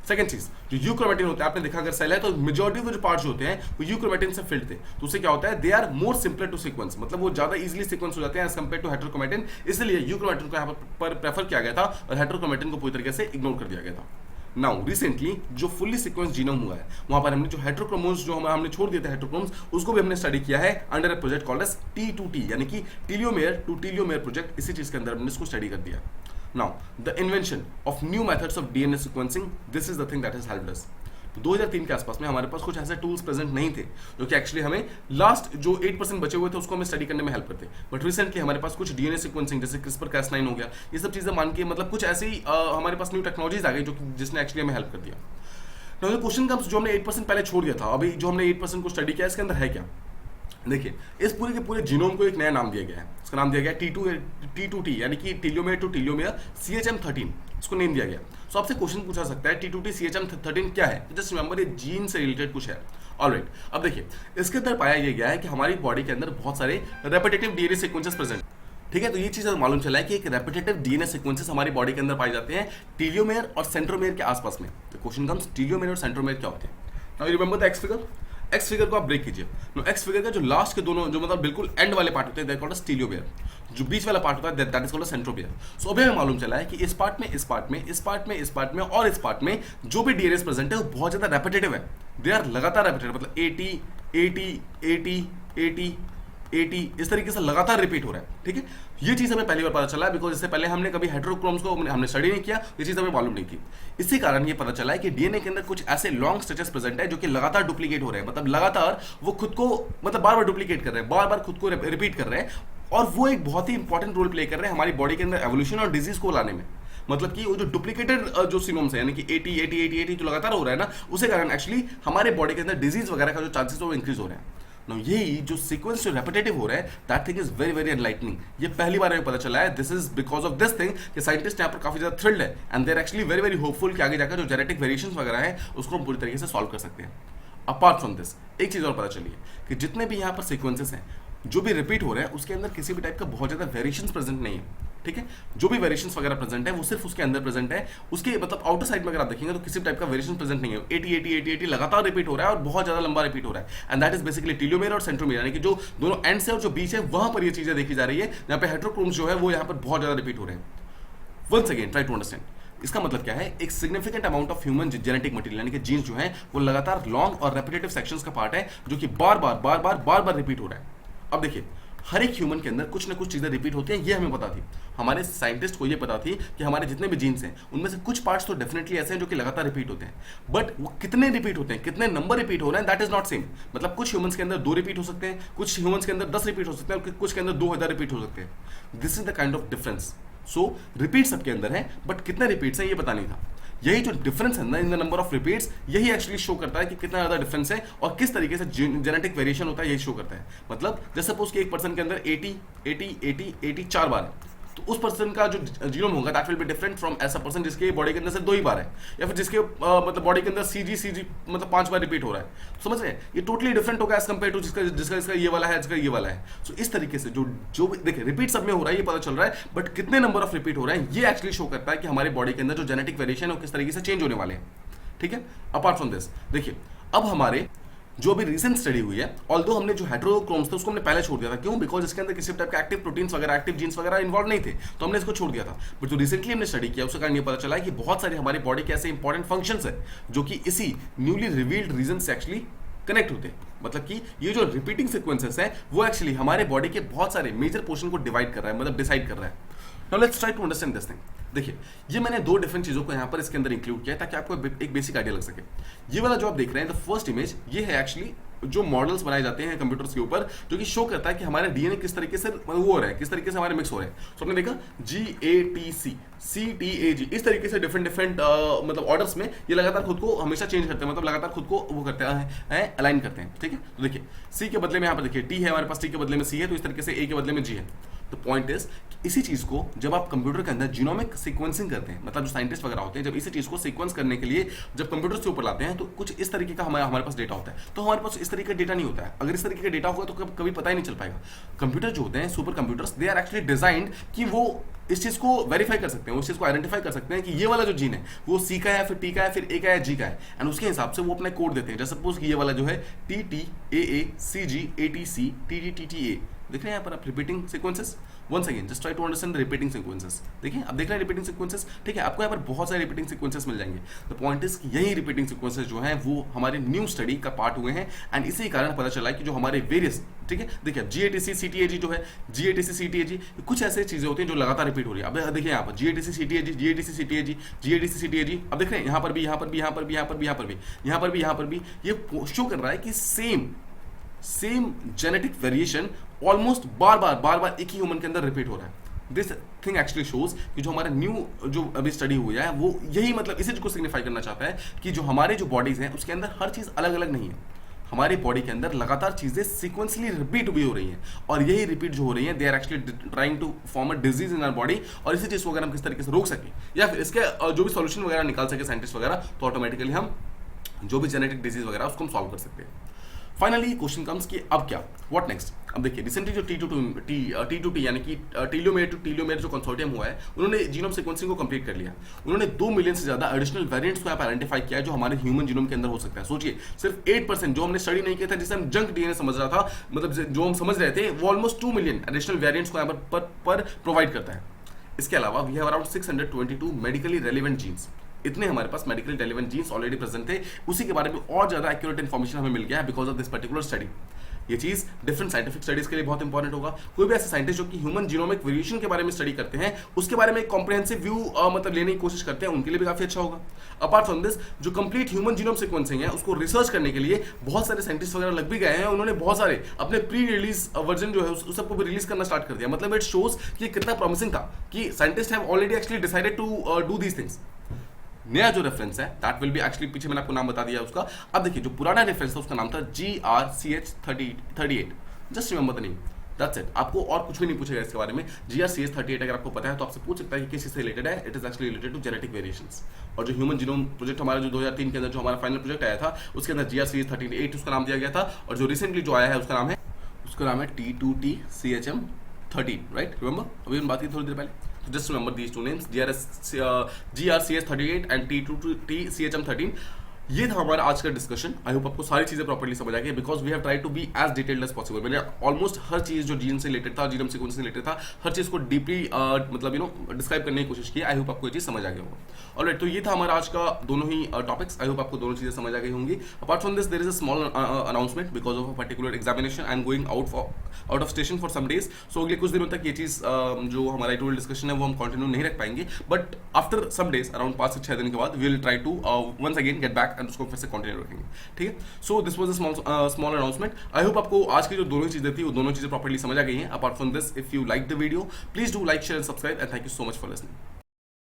सेकंड चीज, जो यूक्रोमैटिन होता है, आपने देखा अगर सेल है तो मेजॉरिटी ऑफ जो पार्ट्स होते हैं वो यूक्रोमैटिन से फिल्ड थे, तो उससे क्या होता है, they are more simpler to sequence, मतलब वो ज्यादा इजीली सीक्वेंस हो जाते हैं एज कंपेयर टू हेटेरोक्रोमैटिन। इसलिए यूक्रोमैटिन को यहाँ पर प्रेफर किया गया था और हेटेरोक्रोमैटिन को पूरी तरीके से इग्नोर कर दिया गया था। नाउ रिसेंटली जो फुल्ली सीक्वेंस जीनोम हुआ है, वहां पर हमने जो हेटेरोक्रोमोस जो हमने छोड़ दिए थे हेटेरोक्रोमोस, उसको भी हमने स्टडी किया है under a project called as T2T, यानी कि टीलियोमेयर टू टीलियोमेयर प्रोजेक्ट। इसी चीज के अंदर हमने इसको स्टडी कर दिया। Now, the invention of new methods of DNA sequencing, this is the thing that has helped us. 2003 के आसपास में हमारे पास कुछ ऐसे टूल्स प्रेजेंट नहीं थे जो कि एक्चुअली हमें लास्ट जो 8% बचे हुए थे उसको हमें स्टडी करने में हेल्प करते। बट रिसेंटली हमारे पास कुछ डीएनए सीक्वेंसिंग जैसे CRISPR-Cas9 हो गया, ये सब चीज़ें मान के मतलब कुछ ऐसी हमारे पास न्यू टेक्नोलॉजीज आ गई जो कि जिसने एक्चुअली हमें हेल्प कर दिया। तो क्वेश्चन कम्स, जो हमने 8% पहले छोड़ दिया था, अभी जो हमने 8% को स्टडी किया इसके अंदर है क्या? देखिए, इस पूरे के पूरे जीनोम को एक नया नाम दिया गया है। इसका नाम दिया गया T2T यानी कि टीलोमेयर टू टीलोमेयर CHM13, इसको नेम दिया गया। सो आपसे क्वेश्चन पूछा सकता है T2T CHM13 क्या है? जस्ट रिमेंबर ये जीन से रिलेटेड कुछ है। ऑलराइट, अब देखिए इसके अंदर पाया ये गया है कि हमारी बॉडी के अंदर बहुत सारे रेपिटेटिव डीएनए सीक्वेंसेस प्रेजेंट। ठीक है, तो ये चीज़ मालूम चला है कि एक रेपिटेटिव डीएनए सीक्वेंसेस हमारी बॉडी के अंदर पाए जाते हैं टीलोमेयर और सेंट्रोमेयर के आसपास में। तो क्वेश्चन कम्स, टीलोमेयर और सेंट्रोमेयर क्या होते हैं? Now you remember the x figure को आप ब्रेक कीजिए। नो, एक्स फिगर का जो लास्ट के दोनों जो मतलब बिल्कुल एंड वाले पार्ट होते हैं दैट कॉल्ड एज टीलोमेयर, जो बीच वाला पार्ट होता है दैट इज कॉल्ड सेंट्रोमेयर। सो अभी हमें मालूम चला है कि इस पार्ट में, इस पार्ट में, इस पार्ट में, इस पार्ट में और इस पार्ट में जो भी डीएनए प्रेजेंट है वो बहुत ज्यादा रेपिटेटिव है। दे आर लगातार रेपिटेटिव, मतलब 80 इस तरीके से लगातार रिपीट हो रहा है। ठीक है, ये चीज हमें पहली बार पता चला बिकॉज इससे पहले हमने कभी हेटेरोक्रोम्स को हमने स्टडी नहीं किया, ये चीज हमें मालूम नहीं थी। इसी कारण ये पता चला है कि डीएनए के अंदर कुछ ऐसे लॉन्ग स्ट्रेचेस प्रेजेंट है जो कि लगातार डुप्लीकेट हो रहे हैं, मतलब लगातार वो खुद को मतलब बार बार डुप्लीकेट कर रहे हैं, बार बार खुद को रिपीट कर रहे हैं, और वो एक बहुत ही इंपॉर्टेंट रोल प्ले कर रहे हैं हमारी बॉडी के अंदर एवोल्यूशन और डिजीज को लाने में। मतलब कि वो जो डुप्लीकेटेड जो सीनोम्स है यानी कि 80 जो लगातार हो रहा है ना, उसे कारण एक्चुअली हमारे बॉडी के अंदर डिजीज वगैरह का जो चांसेस है वो इंक्रीज हो रहे हैं। Now, यही जो सीक्वेंस जो रेपिटेटिव हो रहा है that thing is very very enlightening. ये पहली बार हमें पता चला है। This is because of this thing कि साइंटिस्ट यहाँ पर काफी ज्यादा थ्रिल्ड है and they are actually very very hopeful कि आगे जाकर जो जेनेटिक वेरिएशंस वगैरह है उसको हम पूरी तरीके से सॉल्व कर सकते हैं। अपार्ट फ्रॉम दिस एक चीज और पता चली है कि जितने भी यहाँ पर सीक्वेंसेस हैं जो भी रिपीट हो रहे हैं उसके अंदर किसी भी टाइप का बहुत ज्यादा वेरिएशंस प्रेजेंट नहीं है। ठीक है, जो भी वेरिएशंस वगैरह प्रेजेंट है वो सिर्फ उसके अंदर प्रेजेंट है, उसके मतलब आउटर साइड में अगर आप देखेंगे तो किसी टाइप का वेरिएशन प्रेजेंट नहीं है। 80 लगातार रिपीट हो रहा है और बहुत ज्यादा लंबा रिपीट हो रहा है and that is basically telomere और सेंट्रोमेयर, यानी कि जो दोनों एंड्स है और जो बीच है वहां पर ये चीजें देखी जा रही है, जहां पे हेटेरोक्रोम्स जो है वो यहाँ पर बहुत ज्यादा रिपीट हो रहे हैं। Once again try to understand इसका मतलब क्या है। एक significant amount of human genetic material यानी कि जीन्स जो है वो लगातार लॉन्ग और रेपिटेटिव सेक्शंस का पार्ट है जो कि बार बार रिपीट हो रहा है। अब देखिए, हर एक ह्यूमन के अंदर कुछ ना कुछ चीजें रिपीट होती हैं, ये हमें पता थी। हमारे साइंटिस्ट को ये पता थी कि हमारे जितने भी जीन्स हैं उनमें से कुछ पार्ट्स तो डेफिनेटली ऐसे हैं जो कि लगातार रिपीट होते हैं, बट वो कितने रिपीट होते हैं, कितने नंबर रिपीट हो रहे हैं, दैट इज नॉट सेम। मतलब कुछ ह्यूमंस के अंदर 2 रिपीट हो सकते हैं, कुछ ह्यूमंस के अंदर 10 रिपीट हो सकते हैं और कुछ के अंदर 2000 रिपीट हो सकते हैं। This is the kind of difference. So repeat सबके अंदर है बट कितने रिपीट्स हैं ये पता नहीं था। यही जो डिफरेंस है ना in the number of repeats, यही एक्चुअली शो करता है कि कितना ज्यादा डिफरेंस है और किस तरीके से जेनेटिक वेरिएशन होता है, यही शो करता है। मतलब जैसे सपोज कि एक पर्सन के अंदर 80 4 बार है, तो उस पर्सन का जो जीनोम होगा that will be different from ऐसा पर्सन जिसके बॉडी के अंदर से 2 ही बार है, या फिर जिसके मतलब बॉडी के अंदर CG मतलब 5 बार रिपीट हो रहा है। समझ रहे हैं, ये टोटली डिफरेंट होगा एज कम्पेयर टू जिसका ये वाला है, जिसका ये वाला है। सो इस तरीके से जो देखिए रिपीट सब में हो रहा है ये पता चल रहा है, बट कितने नंबर ऑफ रिपीट हो रहे हैं ये एक्चुअली शो करता है कि हमारे बॉडी के अंदर जो जेनेटिक वेरिएशन है वो किस तरीके से चेंज होने वाले हैं। ठीक है, अपार्ट फ्रॉम दिस देखिए, अब हमारे जो भी रिसेंट स्टडी हुई है, ऑल्दो हमने जो हेटेरोक्रोम्स थे उसको हमने पहले छोड़ दिया था। क्यों? बिकॉज इसके अंदर किसी टाइप के एक्टिव प्रोटीन्स वगैरह, एक्टिव जीन्स वगैरह इन्वॉल्व नहीं थे, तो हमने इसको छोड़ दिया था। बट जो रिसेंटली हमने स्टडी किया उसके कारण ये पता चला है कि बहुत सारी हमारी बॉडी के ऐसे इंपॉर्टेंट फंक्शंस है जो कि इसी न्यूली रिवील्ड रीजन से एक्चुअली कनेक्ट होते हैं। मतलब कि ये जो रिपीटिंग सीक्वेंसेस है वो एक्चुअली हमारे बॉडी के बहुत सारे मेजर पोर्शन को डिवाइड कर रहा है, मतलब डिसाइड कर रहा है। Now let's try to understand this thing. देखिए, ये मैंने 2 डिफरेंट चीजों को यहाँ पर इसके अंदर इंक्लूड किया है ताकि आपको एक बेसिक आइडिया लग सके। ये वाला जो आप देख रहे हैं द फर्स्ट इमेज, ये है एक्चुअली जो मॉडल्स बनाए जाते हैं कंप्यूटर्स के ऊपर जो कि शो करता है कि हमारे डीएनए किस तरीके से वो हो रहा है, किस तरीके से हमारे मिक्स हो रहे हैं। सो हमने देखा GATC CTAG इस तरीके से डिफरेंट मतलब ऑर्डर्स में ये लगातार खुद को हमेशा चेंज करते हैं, मतलब लगातार खुद को वो करते हैं अलाइन करते हैं। ठीक है, तो देखिए C के बदले में यहाँ पर देखिए T है हमारे पास, T के बदले में C है, तो इस तरीके से A के बदले में G है। तो पॉइंट इज इसी चीज को जब आप कंप्यूटर के अंदर जीनोमिक सीक्वेंसिंग करते हैं, मतलब जो साइंटिस्ट वगैरह होते हैं जब इसी चीज को सीक्वेंस करने के लिए जब कंप्यूटर के ऊपर लाते हैं तो कुछ इस तरीके का हमारे पास डेटा होता है। तो हमारे पास इस तरीके का डेटा नहीं होता है। अगर इस तरीके का डेटा होगा तो कभी पता ही नहीं चल पाएगा। कंप्यूटर जो होते हैं super computers, they are actually designed कि वो इस चीज को वेरीफाई कर सकते हैं, उस चीज को आइडेंटिफाई कर सकते हैं कि ये वाला जो जीन है वो C का है, फिर T का है, फिर A का है, G का है, एंड उसके हिसाब से वो अपना कोड देते हैं। जैसे सपोज कि ये वाला जो है TT AA CG ATC TT TTA, देख रहे हैं यहाँ पर आप repeating sequences. Once again just try to understand the repeating sequences. देखिए अब देख रहे हैं रिपीटिंग सीक्वेंसेस. ठीक है, आपको यहाँ पर बहुत सारे रिपीटिंग सीक्वेंसेस मिल जाएंगे. द पॉइंट इज कि यही रिपीटिंग सीक्वेंसेस जो हैं वो हमारे न्यू स्टडी का पार्ट हुए हैं एंड इसी कारण पता चला है कि जो हमारे वेरियस, ठीक है, देखिए GATC CTAG जो है, GATC CTAG कुछ ऐसे चीजें होती हैं जो लगातार रिपीट हो रही है. अब देखिए यहाँ पर GATC CTAG, GATC CTAG, GATC CTAG. अब देख रहे हैं यहाँ पर भी, यहाँ पर भी, यहाँ पर भी, यहाँ पर भी, यहाँ पर भी, यहाँ पर भी, यहाँ पर भी, ये शो कर रहा है कि सेम जेनेटिक वेरिएशन ऑलमोस्ट बार बार एक ही ह्यूमन के अंदर रिपीट हो रहा है. दिस थिंग एक्चुअली शोज कि जो हमारा न्यू जो अभी स्टडी हुई है वो यही मतलब इसी को सिग्निफाई करना चाहता है कि जो हमारे जो बॉडीज हैं उसके अंदर हर चीज अलग अलग नहीं है. हमारी बॉडी के अंदर लगातार चीजें सीक्वेंसली रिपीट भी हो रही हैं और यही रिपीट जो हो रही हैं they are actually trying to form a disease in our body. और इसी चीज को अगर हम किस तरीके से रोक सकें या फिर इसके जो भी सॉल्यूशन वगैरह निकाल सके साइंटिस्ट वगैरह, तो ऑटोमेटिकली हम जो भी जेनेटिक डिजीज वगैरह उसको हम सॉल्व कर सकते हैं. फाइनली क्वेश्चन कम्स कि अब क्या, व्हाट नेक्स्ट. अब देखिए रिसेंटली जो T2T यानी कि टीलोमेयर टू टीलोमेयर जो कंसोर्टियम हुआ है, उन्होंने जीनोम सीक्वेंसिंग को कंप्लीट कर लिया. उन्होंने 2 मिलियन से ज्यादा एडिशनल वेरिएंट्स को यहाँ पर आइडेंटिफाई किया है जो हमारे ह्यूमन जीनोम के अंदर हो सकता है. सोचिए सिर्फ 8% जो हमने स्टडी नहीं किया था, जिसे हम जंक डीएनए समझ रहा था, मतलब जो हम समझ रहे थे, वो ऑलमोस्ट 2 मिलियन एडिशनल वेरिएंट्स को यहाँ पर प्रोवाइड करता है. इसके अलावा we have around 622 medically relevant genes. इतने हमारे पास medical relevant genes already present थे. उसी के बारे में और ज्यादा एक्यूरेट इन्फॉर्मेशन हमें मिल गया है because of this particular study. ये चीज डिफरेंट साइंटिफिक स्टडीज के लिए बहुत इंपॉर्टेंट होगा. कोई भी ऐसे साइंटिस्ट जो कि ह्यूमन जीनोमिक वेरिएशन के बारे में स्टडी करते हैं, उसके बारे में एक कॉम्प्रिहेंसिव व्यू मतलब लेने की कोशिश करते हैं, उनके लिए भी काफी अच्छा होगा. अपार्ट फ्रॉम दिस, जो कंप्लीट ह्यूमन जीनोम सीक्वेंसिंग है उसको रिसर्च करने के लिए बहुत सारे साइंटिस्ट वगैरह लग भी गए हैं. उन्होंने बहुत सारे अपने प्री रिलीज वर्जन जो है उस सबको भी रिलीज करना स्टार्ट कर दिया. मतलब इट शोज कि कितना प्रॉमिसिंग था कि scientist have already actually decided to do these things. नया जो रेफरेंस है दैट विल बी एक्चुअली, पीछे मैंने आपको नाम बता दिया उसका. अब देखिए जो पुराना रेफरेंस था उसका नाम था GRCH38. Just remember the name, that's it. आपको और कुछ भी नहीं पूछेगा इसके बारे में. GRCH38 अगर आपको पता है तो आपसे पूछ सकता है कि किस चीज से रिलेटेड है. It is actually related to genetic variations. और जो ह्यूमन जीनोम प्रोजेक्ट हमारा जो 2003 के अंदर जो हमारा फाइनल प्रोजेक्ट आया था, उसके अंदर GRCH38 उसका नाम दिया गया था. और जो रिसेंटली जो आया है उसका नाम है T2T CHM13, राइट. रिमेंबर अभी हम बात की थोड़ी देर पहले. Just remember these two names, GRCH38 and T2T CHM13. ये था हमारा आज का डिस्कशन. आई होप आपको सारी चीजें प्रॉपर्ली समझ आ गई because we have try to be as detailed as possible. मैंने ऑलमोस्ट हर चीज जो जीन से रिलेटेड था, जीनोम सीक्वेंस से रिलेटेड था, हर चीज को डीपली मतलब डिस्क्राइब करने की कोशिश की. आई होप आपको ये चीज समझ आ गया होगा. ऑलराइट, तो ये था हमारा आज का दोनों ही टॉपिक्स. आई होप आपको दोनों चीजें समझ आ गई होंगी. Apart from this there is a small announcement because of a particular examination I am going out of station for some days. So अगले कुछ दिनों तक ये चीज जो हमारा टोटल डिस्कशन है वो हम कंटिन्यू नहीं रख पाएंगे. But after some days around 5 से 6 दिन के बाद we will try to once again get back and उसको फिर से कंटिन्यू रखेंगे. ठीक है. So this was a small announcement. I hope आपको आज की जो दोनों चीजें थी वो दोनों चीजें प्रॉपर्ली समझ आ गई हैं. Apart from this, if you like the video, please do like, share and subscribe and thank you so much for listening.